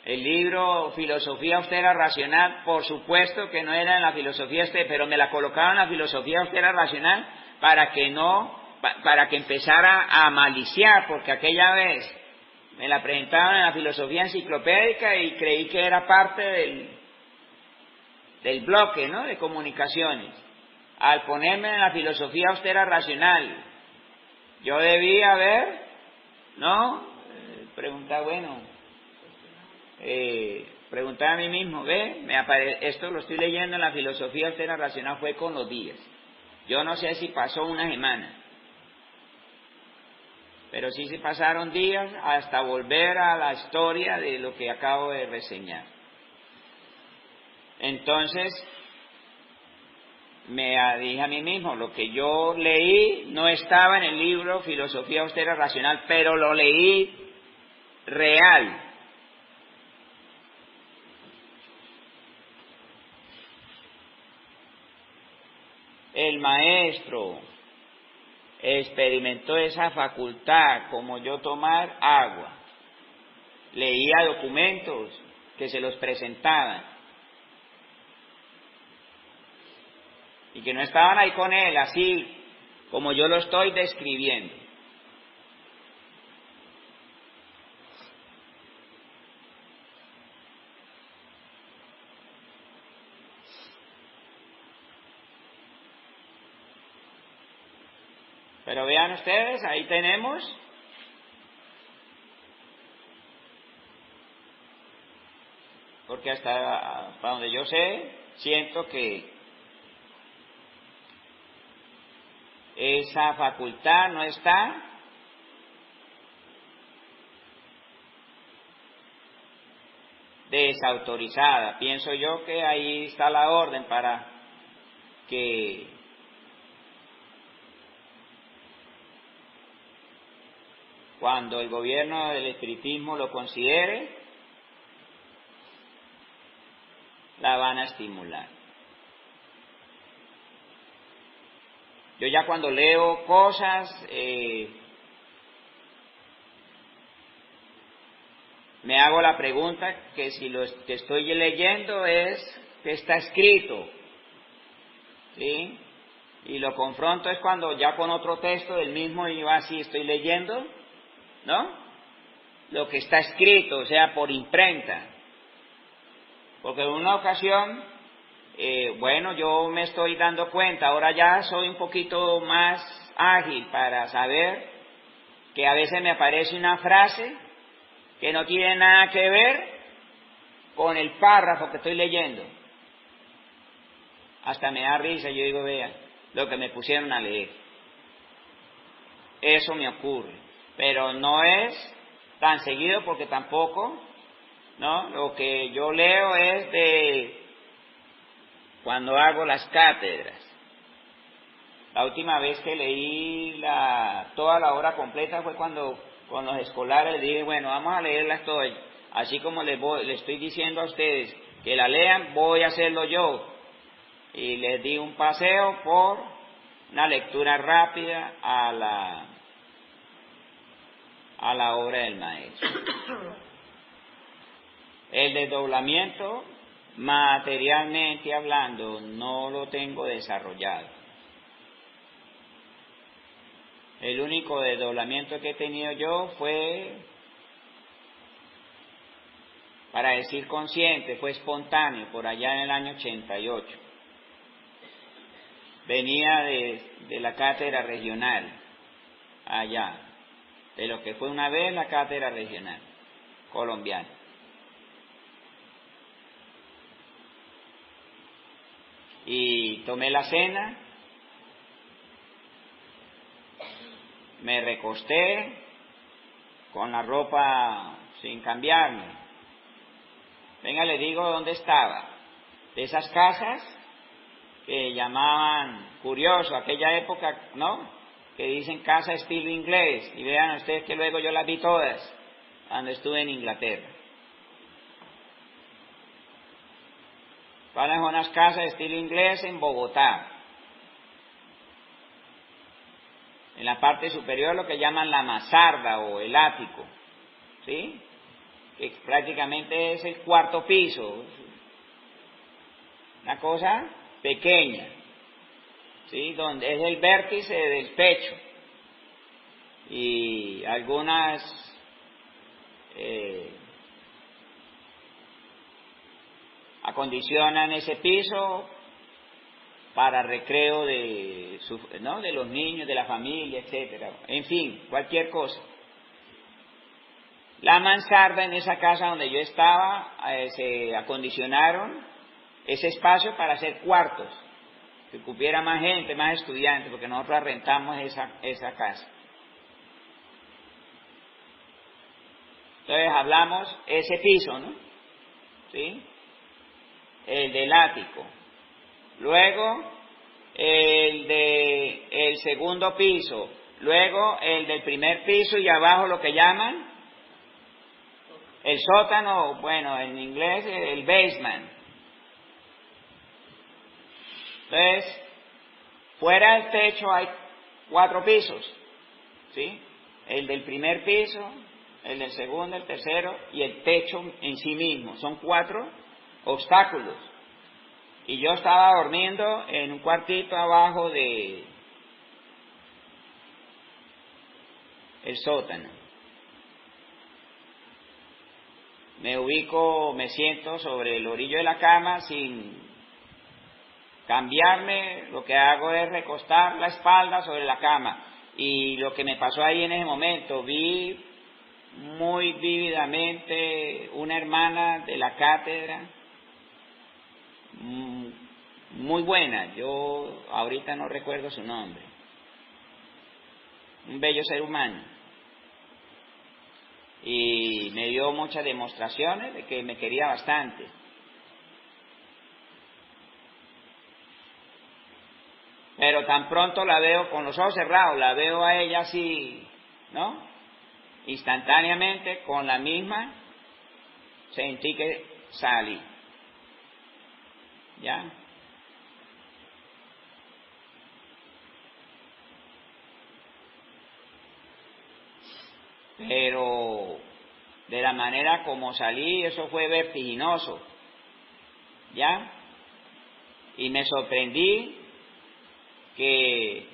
el libro Filosofía Austera Racional, por supuesto que no era en la filosofía pero me la colocaron en la Filosofía Austera Racional para que empezara a maliciar, porque aquella vez me la presentaron en la Filosofía Enciclopédica y creí que era parte del bloque, ¿no?, de comunicaciones. Al ponerme en la Filosofía Austera Racional, yo debía haber, ¿no?, preguntar a mí mismo, esto lo estoy leyendo en la Filosofía Austera Racional, fue con los días. Yo no sé si pasó una semana, pero sí se pasaron días hasta volver a la historia de lo que acabo de reseñar. Entonces, me dije a mí mismo, lo que yo leí no estaba en el libro Filosofía Austera Racional, pero lo leí real. El maestro experimentó esa facultad como yo tomar agua. Leía documentos que se los presentaban y que no estaban ahí con él, así como yo lo estoy describiendo. Pero vean ustedes, ahí tenemos porque hasta donde yo sé, siento que esa facultad no está desautorizada. Pienso yo que ahí está la orden para que cuando el gobierno del espiritismo lo considere, la van a estimular. Yo ya cuando leo cosas, me hago la pregunta que si lo que estoy leyendo es que está escrito, ¿sí? Y lo confronto es cuando ya con otro texto del mismo y yo así estoy leyendo, ¿no?, lo que está escrito, o sea, por imprenta. Porque en una ocasión, yo me estoy dando cuenta, ahora ya soy un poquito más ágil para saber que a veces me aparece una frase que no tiene nada que ver con el párrafo que estoy leyendo. Hasta me da risa, yo digo, vea, lo que me pusieron a leer. Eso me ocurre, pero no es tan seguido porque tampoco, ¿no? Lo que yo leo es de cuando hago las cátedras. La última vez que leí toda la obra completa fue cuando con los escolares les dije, bueno, vamos a leerlas todas. Así como les estoy diciendo a ustedes que la lean, voy a hacerlo yo. Y les di un paseo por una lectura rápida a a la obra del Maestro. El desdoblamiento, materialmente hablando, no lo tengo desarrollado. El único desdoblamiento que he tenido yo fue, para decir consciente, fue espontáneo, por allá en el año 88. Venía de la cátedra regional, allá, de lo que fue una vez la cátedra regional colombiana. Y tomé la cena, me recosté con la ropa sin cambiarme. Venga, le digo dónde estaba. De esas casas que llamaban, curioso, aquella época, ¿no? Que dicen casa estilo inglés. Y vean ustedes que luego yo las vi todas cuando estuve en Inglaterra. ¿Cuáles son unas casas de estilo inglés en Bogotá? En la parte superior lo que llaman la mansarda o el ático, ¿sí? Que prácticamente es el cuarto piso, una cosa pequeña, ¿sí? Donde es el vértice del techo y algunas acondicionan ese piso para recreo de los niños, de la familia, etcétera. En fin, cualquier cosa. La mansarda, en esa casa donde yo estaba, se acondicionaron ese espacio para hacer cuartos, que cupiera más gente, más estudiantes, porque nosotros rentamos esa casa. Entonces hablamos ese piso, ¿no? ¿Sí? El del ático. Luego el segundo piso. Luego el del primer piso y abajo lo que llaman el sótano, bueno, en inglés el basement. Entonces, fuera del techo hay 4 pisos, ¿sí? El del primer piso, el del segundo, el tercero y el techo en sí mismo. Son 4 obstáculos. Y yo estaba durmiendo en un cuartito abajo de el sótano. Me siento sobre el orillo de la cama sin cambiarme, lo que hago es recostar la espalda sobre la cama. Y lo que me pasó ahí en ese momento, vi muy vívidamente una hermana de la cátedra, muy buena, yo ahorita no recuerdo su nombre, un bello ser humano, y me dio muchas demostraciones de que me quería bastante. Pero tan pronto la veo con los ojos cerrados, la veo a ella así, ¿no? Instantáneamente, con la misma, sentí que salí. ¿Ya? Pero de la manera como salí, eso fue vertiginoso. ¿Ya? Y me sorprendí que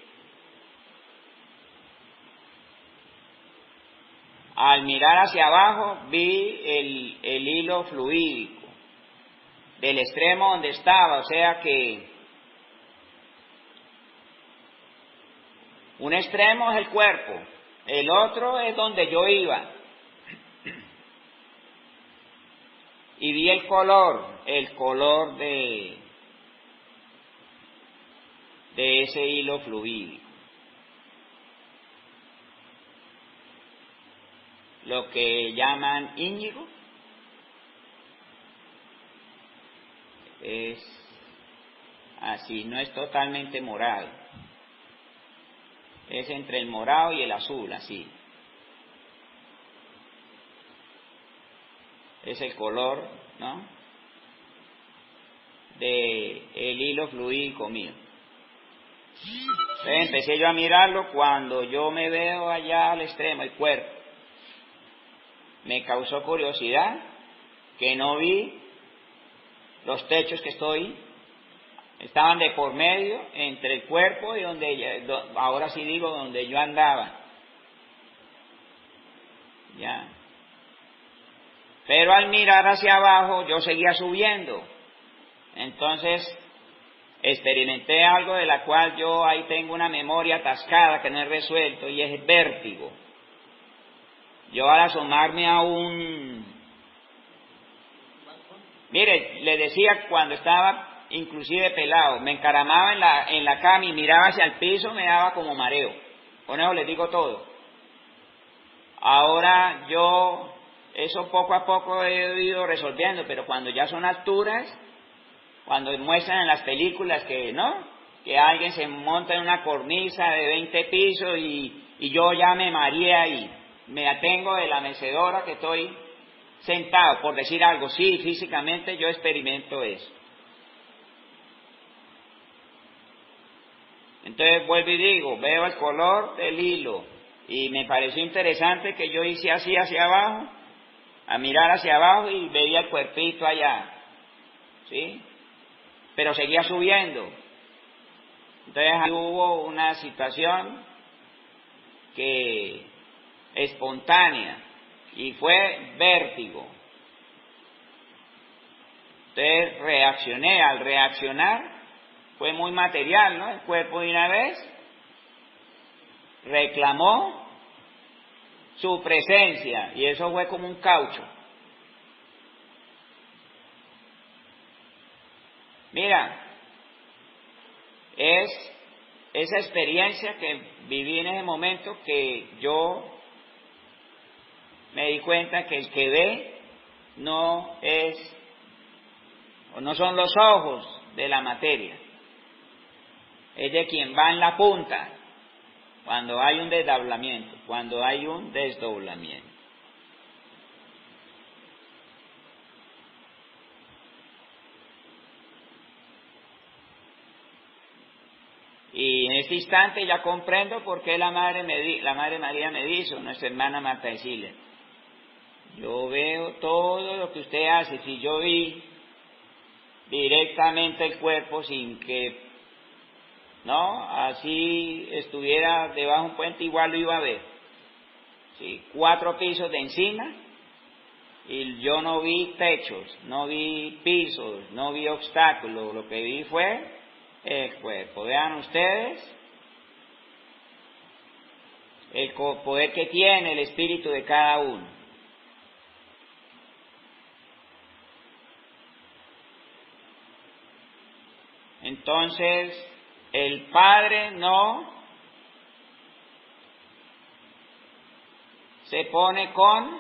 al mirar hacia abajo vi el hilo fluídico del extremo donde estaba, o sea que un extremo es el cuerpo, el otro es donde yo iba. Y vi el color de ese hilo fluídico. Lo que llaman índigo es así, no es totalmente morado. Es entre el morado y el azul, así. Es el color, ¿no?, de el hilo fluídico mío. Entonces empecé yo a mirarlo cuando yo me veo allá al extremo, el cuerpo. me causó curiosidad que no vi los techos que estaban de por medio entre el cuerpo y ahora sí digo, donde yo andaba. Ya. Pero al mirar hacia abajo, yo seguía subiendo. Entonces, experimenté algo de la cual yo ahí tengo una memoria atascada que no he resuelto, y es el vértigo. Yo al asomarme a mire, le decía, cuando estaba inclusive pelado, me encaramaba en la cama y miraba hacia el piso, me daba como mareo. Con eso les digo todo. Ahora yo, eso poco a poco he ido resolviendo, pero cuando ya son alturas, cuando muestran en las películas que, ¿no?, que alguien se monta en una cornisa de 20 pisos y yo ya me mareé ahí, me atengo de la mecedora que estoy sentado, por decir algo. Sí, físicamente yo experimento eso. Entonces vuelvo y digo, veo el color del hilo y me pareció interesante que yo hice así hacia abajo, a mirar hacia abajo y veía el cuerpito allá, ¿sí? Pero seguía subiendo. Entonces ahí hubo una situación espontánea y fue vértigo. Entonces reaccioné. Al reaccionar fue muy material, ¿no? El cuerpo de una vez reclamó su presencia y eso fue como un caucho. Mira, es esa experiencia que viví en ese momento que yo me di cuenta que el que ve no son los ojos de la materia, es de quien va en la punta, cuando hay un desdoblamiento, Y en este instante ya comprendo por qué la Madre María me dijo, nuestra hermana Marta de Siles: yo veo todo lo que usted hace. Si yo vi directamente el cuerpo sin que, ¿no?, así estuviera debajo de un puente, igual lo iba a ver. ¿Sí? 4 pisos de encima, y yo no vi techos, no vi pisos, no vi obstáculos. Lo que vi fue el cuerpo. Vean ustedes el poder que tiene el espíritu de cada uno. Entonces, el Padre no se pone con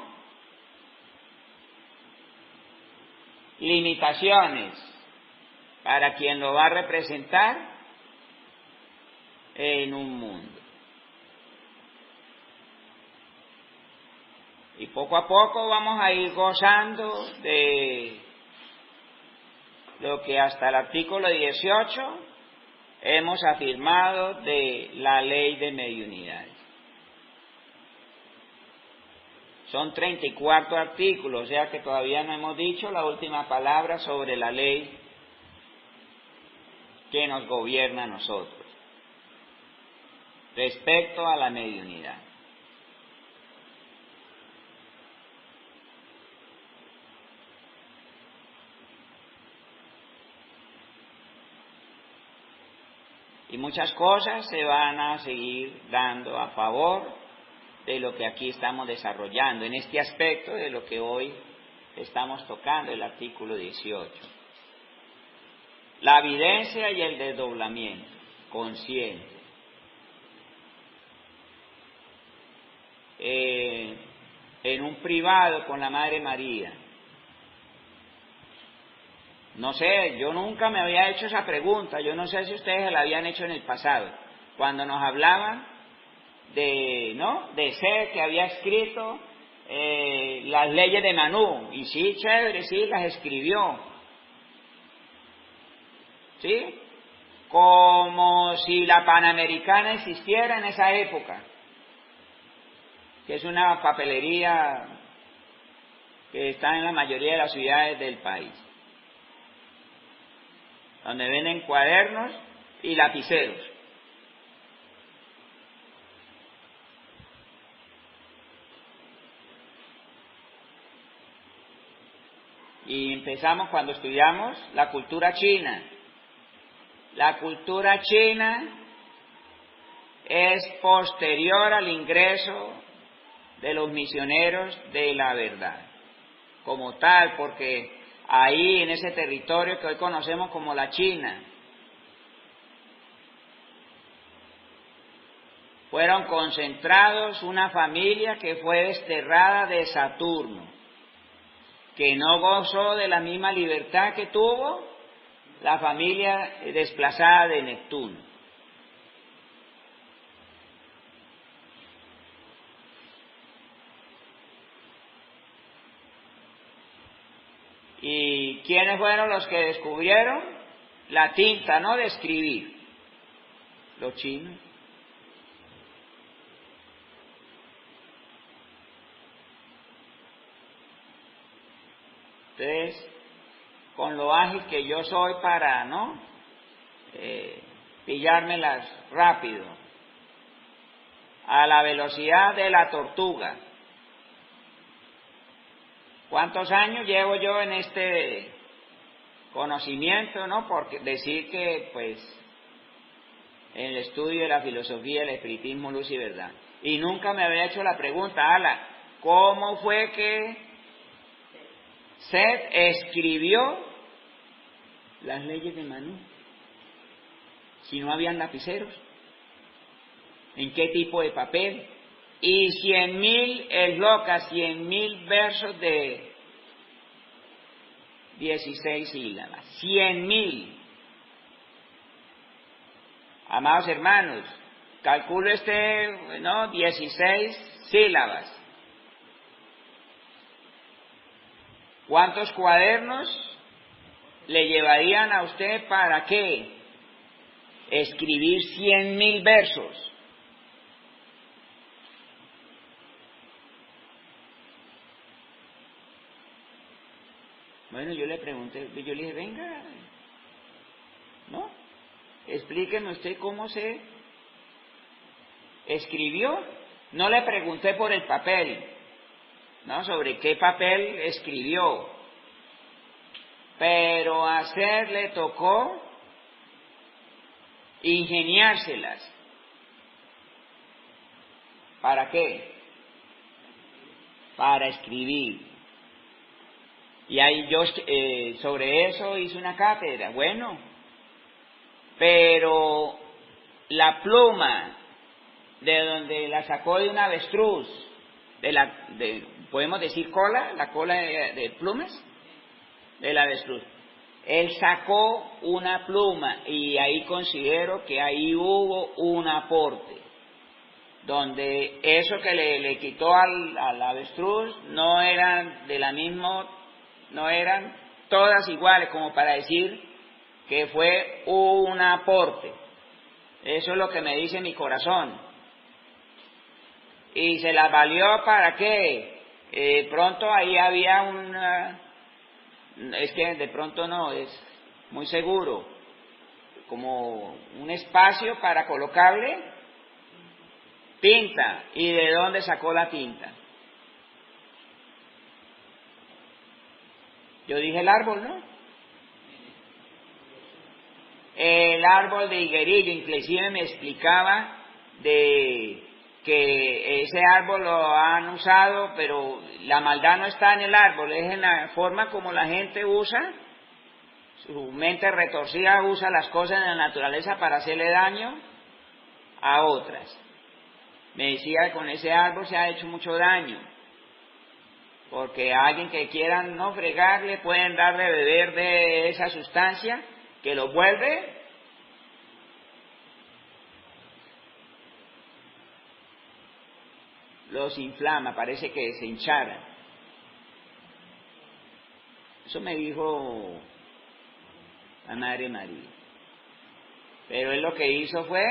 limitaciones para quien lo va a representar en un mundo. Y poco a poco vamos a ir gozando de lo que hasta el artículo 18 hemos afirmado de la ley de mediunidad. Son 34 artículos, o sea que todavía no hemos dicho la última palabra sobre la ley que nos gobierna a nosotros respecto a la mediunidad. Y muchas cosas se van a seguir dando a favor de lo que aquí estamos desarrollando, en este aspecto de lo que hoy estamos tocando, el artículo 18. La evidencia y el desdoblamiento consciente. En un privado con la Madre María. No sé, yo nunca me había hecho esa pregunta, yo no sé si ustedes se la habían hecho en el pasado, cuando nos hablaban de ser que había escrito las leyes de Manú, y sí, chévere, sí, las escribió, ¿sí? Como si la Panamericana existiera en esa época, que es una papelería que están en la mayoría de las ciudades del país, donde venden cuadernos y lapiceros. Y empezamos cuando estudiamos la cultura china. La cultura china es posterior al ingreso de los misioneros de la verdad, como tal, porque ahí en ese territorio que hoy conocemos como la China, fueron concentrados una familia que fue desterrada de Saturno, que no gozó de la misma libertad que tuvo la familia desplazada de Neptuno. ¿Y quiénes fueron los que descubrieron la tinta, no, de escribir? Los chinos. Entonces, con lo ágil que yo soy para, ¿no?, pillármelas rápido, a la velocidad de la tortuga. ¿Cuántos años llevo yo en este conocimiento, no? Porque decir que, pues, en el estudio de la filosofía, el espiritismo, luz y verdad. Y nunca me había hecho la pregunta, ala, ¿cómo fue que Seth escribió las leyes de Manú si no habían lapiceros? ¿En qué tipo de papel? Y 100.000 eslocas, 100.000 versos de 16 sílabas. 100.000. Amados hermanos, calculo 16 sílabas. ¿Cuántos cuadernos le llevarían a usted para qué? Escribir 100.000 versos. Bueno, yo le pregunté, yo le dije, venga, ¿no? Explíqueme usted cómo se escribió. No le pregunté por el papel, ¿no? Sobre qué papel escribió. Pero a Seth le tocó ingeniárselas. ¿Para qué? Para escribir. Y ahí yo sobre eso hice una cátedra. Bueno, pero la pluma, de donde la sacó de un avestruz, podemos decir cola, la cola de plumas del avestruz. Él sacó una pluma y ahí considero que ahí hubo un aporte, donde eso que le quitó al avestruz no eran de la misma, no eran todas iguales, como para decir que fue un aporte. Eso es lo que me dice mi corazón. ¿Y se las valió para qué? Pronto ahí había es que de pronto no, es muy seguro, como un espacio para colocarle tinta. ¿Y de dónde sacó la tinta? Yo dije el árbol, ¿no? El árbol de higuerillo, inclusive me explicaba de que ese árbol lo han usado, pero la maldad no está en el árbol, es en la forma como la gente usa, su mente retorcida usa las cosas de la naturaleza para hacerle daño a otras. Me decía que con ese árbol se ha hecho mucho daño, porque a alguien que quieran no fregarle pueden darle a beber de esa sustancia que lo vuelve los inflama, parece que se hincharan. Eso me dijo la Madre María. Pero él lo que hizo fue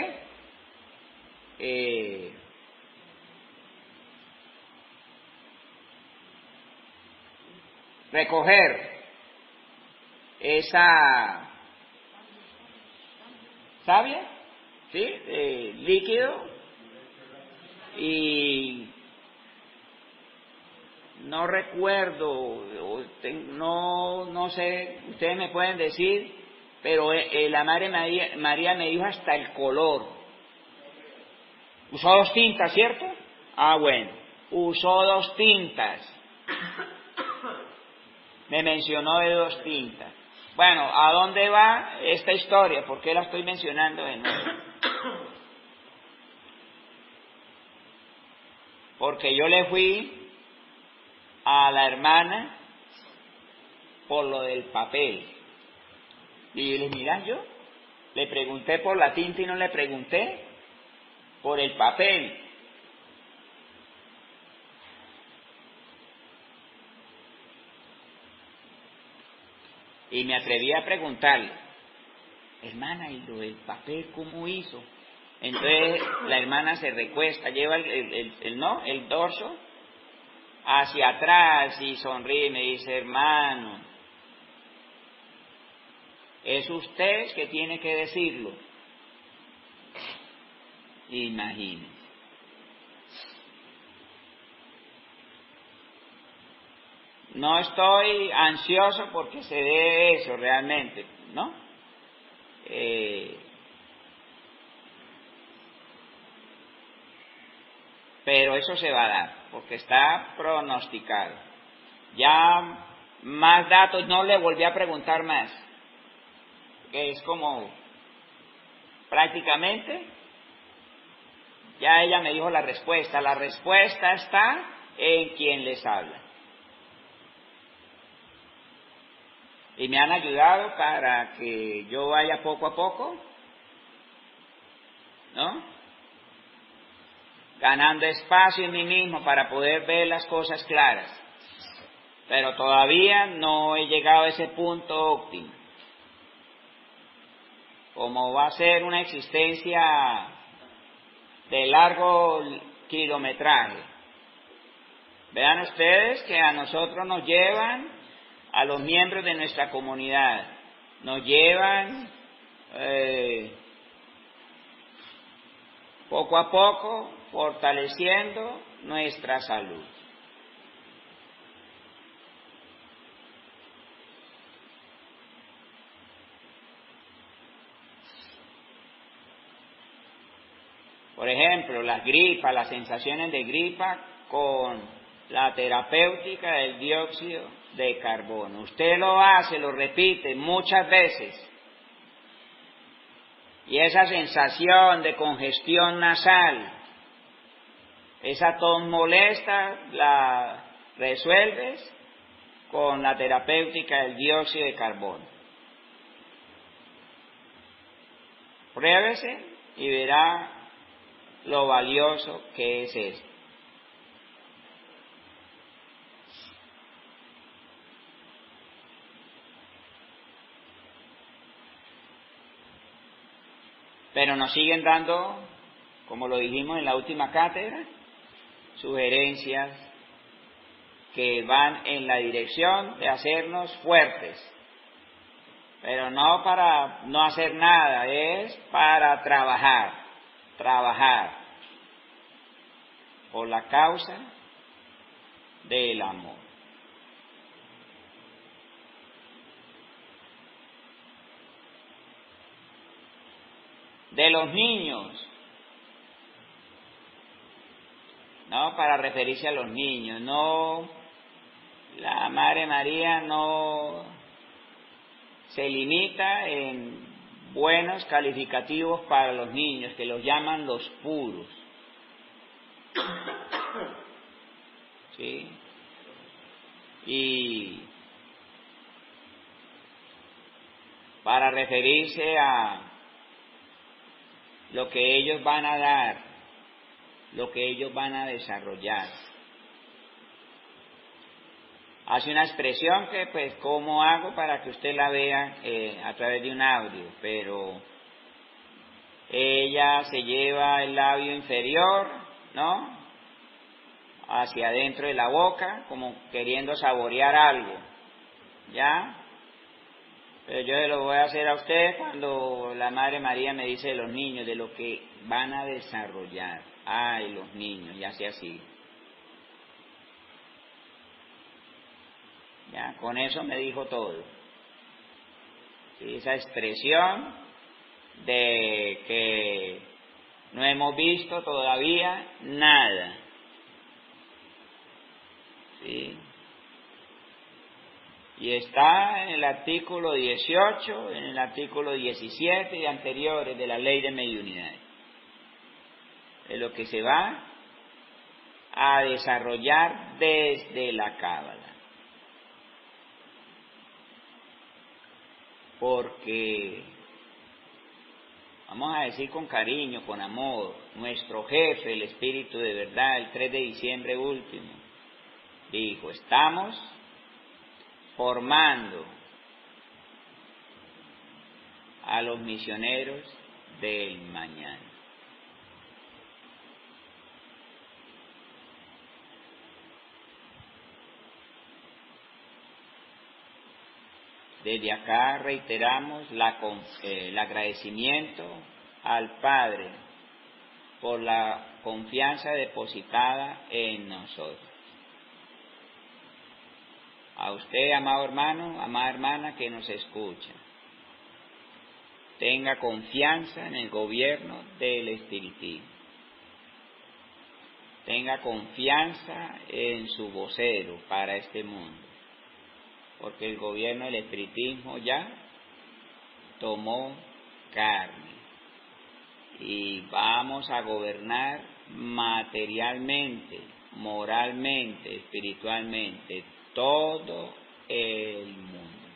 recoger esa savia, ¿sí? Líquido, y no recuerdo, no sé, ustedes me pueden decir, pero la Madre María me dijo hasta el color. Usó 2 tintas, ¿cierto? Ah, bueno, usó 2 tintas. Me mencionó de 2 tintas. Bueno, ¿a dónde va esta historia? ¿Por qué la estoy mencionando de nuevo? Porque yo le fui a la hermana por lo del papel. Y yo le dije, mira, yo le pregunté por la tinta y no le pregunté por el papel. Y me atreví a preguntarle, hermana, ¿y lo del papel cómo hizo? Entonces la hermana se recuesta, lleva el dorso hacia atrás y sonríe y me dice, hermano, es usted que tiene que decirlo. Imagínese. No estoy ansioso porque se dé eso realmente, ¿no? Pero eso se va a dar, porque está pronosticado. Ya más datos no le volví a preguntar más, que es como prácticamente, ya ella me dijo la respuesta está en quien les habla. Y me han ayudado para que yo vaya poco a poco, ¿no? Ganando espacio en mí mismo para poder ver las cosas claras. Pero todavía no he llegado a ese punto óptimo. Como va a ser una existencia de largo kilometraje. Vean ustedes que a nosotros nos llevan, a los miembros de nuestra comunidad, nos llevan poco a poco fortaleciendo nuestra salud. Por ejemplo, las gripas, las sensaciones de gripa con la terapéutica del dióxido de carbono. Usted lo hace, lo repite muchas veces. Y esa sensación de congestión nasal, esa tos molesta, la resuelves con la terapéutica del dióxido de carbono. Pruébese y verá lo valioso que es esto. Pero nos siguen dando, como lo dijimos en la última cátedra, sugerencias que van en la dirección de hacernos fuertes, pero no para no hacer nada, es para trabajar por la causa del amor. De los niños, no, para referirse a los niños, no, la Madre María no se limita en buenos calificativos para los niños, que los llaman los puros, ¿sí? Y para referirse a lo que ellos van a dar, lo que ellos van a desarrollar. Hace una expresión que, pues, ¿cómo hago para que usted la vea a través de un audio? Pero ella se lleva el labio inferior, ¿no?, hacia adentro de la boca, como queriendo saborear algo. ¿ya? Pero yo se lo voy a hacer a usted cuando la Madre María me dice de los niños, de lo que van a desarrollar. Ay, los niños, ya sea así. Ya, con eso me dijo todo. ¿Sí? Esa expresión de que no hemos visto todavía nada. ¿Sí? Y está en el artículo 18, en el artículo 17 y anteriores de la ley de mediunidad. Es lo que se va a desarrollar desde la Cábala. Porque, vamos a decir con cariño, con amor, nuestro jefe, el Espíritu de Verdad, el 3 de diciembre último, dijo, estamos formando a los misioneros del mañana. Desde acá reiteramos el agradecimiento al Padre por la confianza depositada en nosotros. A usted, amado hermano, amada hermana que nos escucha, tenga confianza en el gobierno del espiritismo. Tenga confianza en su vocero para este mundo, porque el gobierno del espiritismo ya tomó carne y vamos a gobernar materialmente, moralmente, espiritualmente todo el mundo.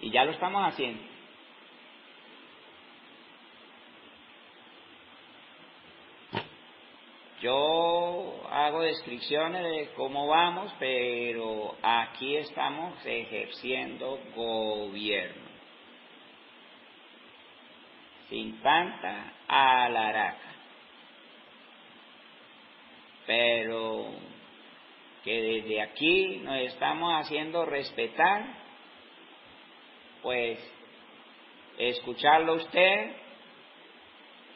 Y ya lo estamos haciendo. Yo hago descripciones de cómo vamos, pero aquí estamos ejerciendo gobierno. Sin tanta alaraca. Pero que desde aquí nos estamos haciendo respetar, pues escucharlo usted,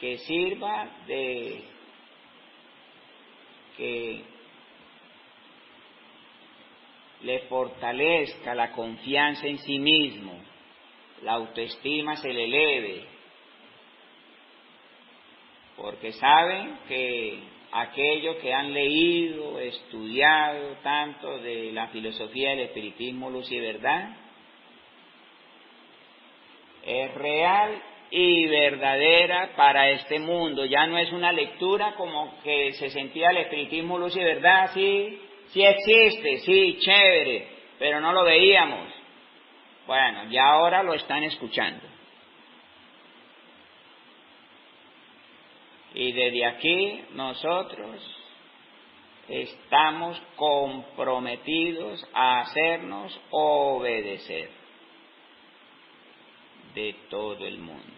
que sirva de que le fortalezca la confianza en sí mismo, la autoestima se le eleve, porque saben que aquellos que han leído, estudiado tanto de la filosofía del espiritismo, luz y verdad, es real y verdadera para este mundo. Ya no es una lectura como que se sentía el espiritismo, luz y verdad, sí existe, sí, chévere, pero no lo veíamos. Bueno, ya ahora lo están escuchando. Y desde aquí nosotros estamos comprometidos a hacernos obedecer de todo el mundo.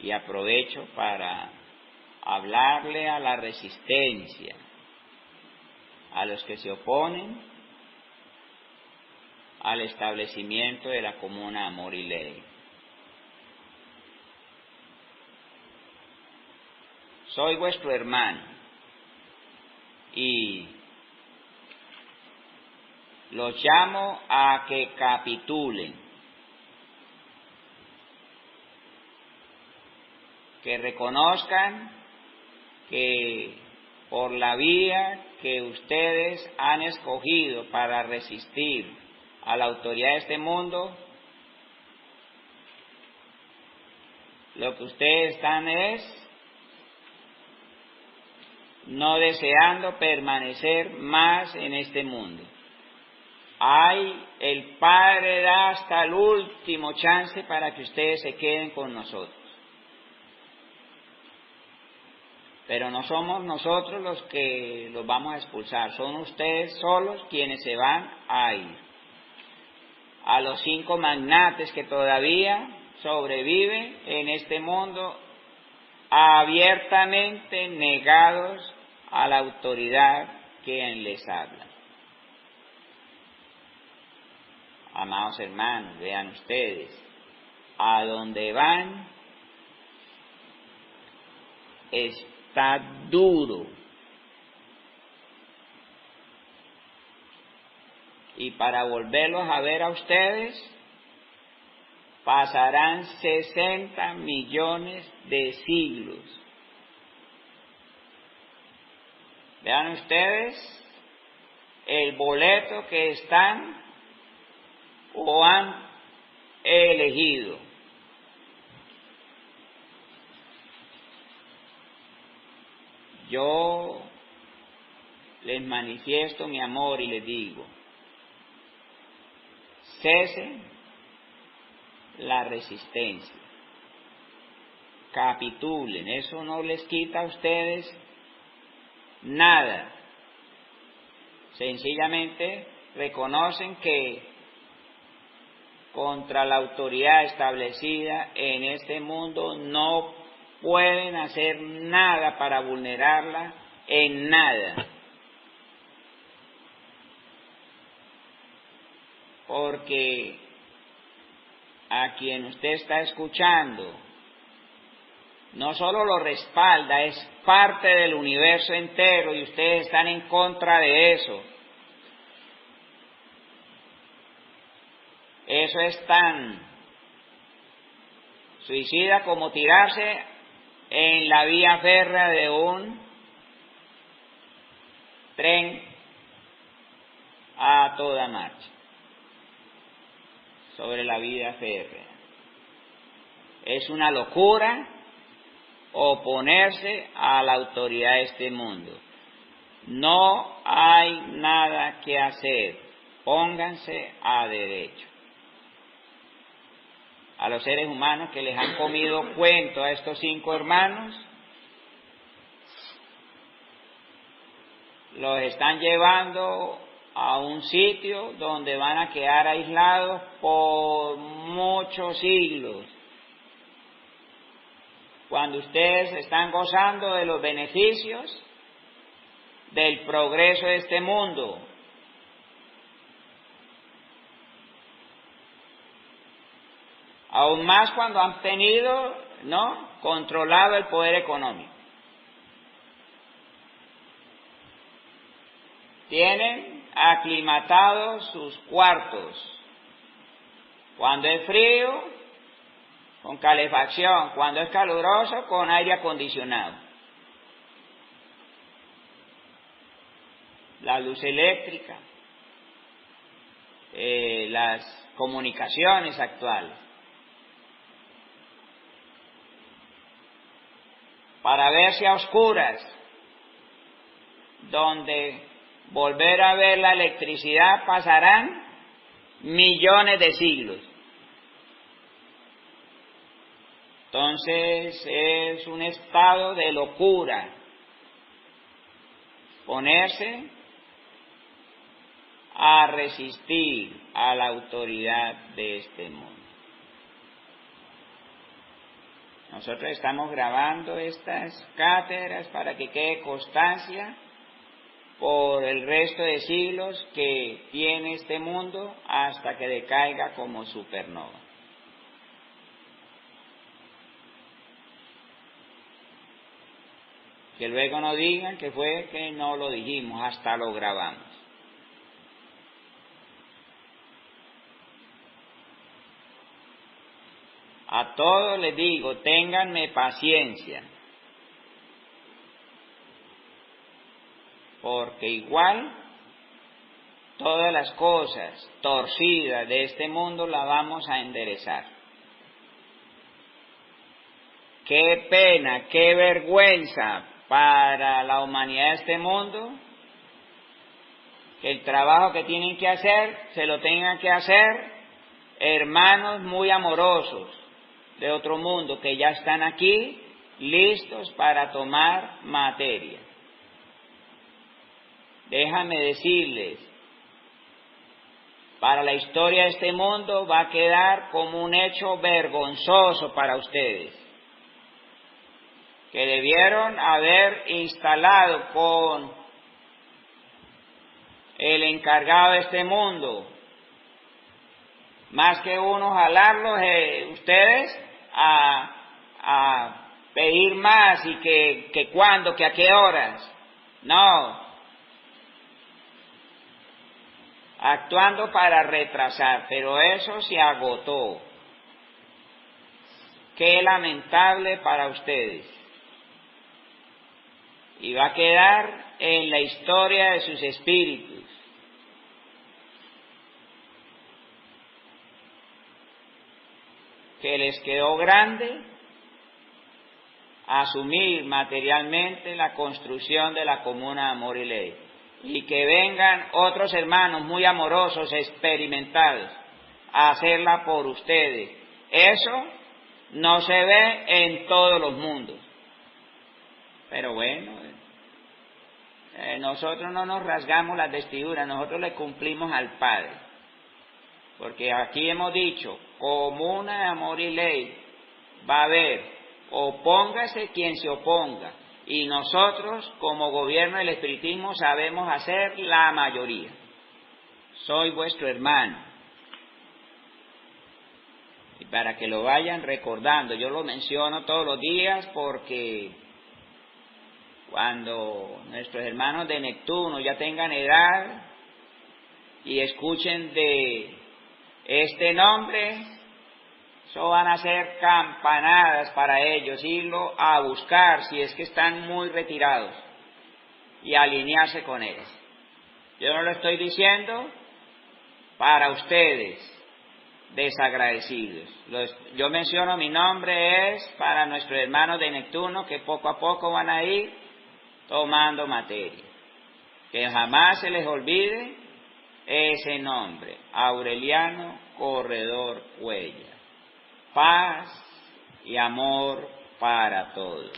Y aprovecho para hablarle a la resistencia, a los que se oponen al establecimiento de la comuna Amor y Ley. Soy vuestro hermano y los llamo a que capitulen, que reconozcan que por la vía que ustedes han escogido para resistir a la autoridad de este mundo, lo que ustedes están es no deseando permanecer más en este mundo. El Padre da hasta el último chance para que ustedes se queden con nosotros. Pero no somos nosotros los que los vamos a expulsar, son ustedes solos quienes se van a ir. A los 5 magnates que todavía sobreviven en este mundo, abiertamente negados a la autoridad que les habla. Amados hermanos, vean ustedes, a donde van está duro. Y para volverlos a ver a ustedes, pasarán 60 millones de siglos. Vean ustedes el boleto que están o han elegido. Yo les manifiesto mi amor y les digo, cesen la resistencia, capitulen, eso no les quita a ustedes nada, sencillamente reconocen que contra la autoridad establecida en este mundo no pueden hacer nada para vulnerarla en nada. Porque a quien usted está escuchando no solo lo respalda, es parte del universo entero y ustedes están en contra de eso. Eso es tan suicida como tirarse en la vía férrea de un tren a toda marcha, sobre la vía férrea. Es una locura oponerse a la autoridad de este mundo. No hay nada que hacer, pónganse a derecho. A los seres humanos que les han comido cuento a estos 5 hermanos, los están llevando a un sitio donde van a quedar aislados por muchos siglos. Cuando ustedes están gozando de los beneficios del progreso de este mundo, aún más cuando han tenido, controlado el poder económico. Tienen aclimatados sus cuartos. Cuando es frío, con calefacción. Cuando es caluroso, con aire acondicionado. La luz eléctrica, las comunicaciones actuales. Para verse a oscuras, donde volver a ver la electricidad pasarán millones de siglos. Entonces es un estado de locura ponerse a resistir a la autoridad de este mundo. Nosotros estamos grabando estas cátedras para que quede constancia por el resto de siglos que tiene este mundo hasta que decaiga como supernova. Que luego no digan que fue que no lo dijimos, hasta lo grabamos. A todos les digo, ténganme paciencia, porque igual todas las cosas torcidas de este mundo las vamos a enderezar. Qué pena, qué vergüenza para la humanidad de este mundo que el trabajo que tienen que hacer se lo tengan que hacer hermanos muy amorosos de otro mundo que ya están aquí listos para tomar materia. Déjame decirles, para la historia de este mundo va a quedar como un hecho vergonzoso para ustedes, que debieron haber instalado con el encargado de este mundo más que uno jalarlos, ustedes a pedir más y que cuándo, que a qué horas. No, actuando para retrasar, pero eso se agotó. Qué lamentable para ustedes. Y va a quedar en la historia de sus espíritus. Que les quedó grande asumir materialmente la construcción de la comuna de Amor y Ley. Y que vengan otros hermanos muy amorosos, experimentados, a hacerla por ustedes. Eso no se ve en todos los mundos. Pero bueno, nosotros no nos rasgamos las vestiduras, nosotros le cumplimos al Padre. Porque aquí hemos dicho, comuna de Amor y Ley, va a haber, opóngase quien se oponga. Y nosotros, como gobierno del espiritismo, sabemos hacer la mayoría. Soy vuestro hermano. Y para que lo vayan recordando, yo lo menciono todos los días porque cuando nuestros hermanos de Neptuno ya tengan edad y escuchen de este nombre, eso van a ser campanadas para ellos, irlo a buscar si es que están muy retirados y alinearse con ellos. Yo no lo estoy diciendo para ustedes, desagradecidos. Yo menciono mi nombre es para nuestros hermanos de Neptuno que poco a poco van a ir tomando materia. Que jamás se les olvide ese nombre, Aureliano Corredor Cuellar. Paz y amor para todos.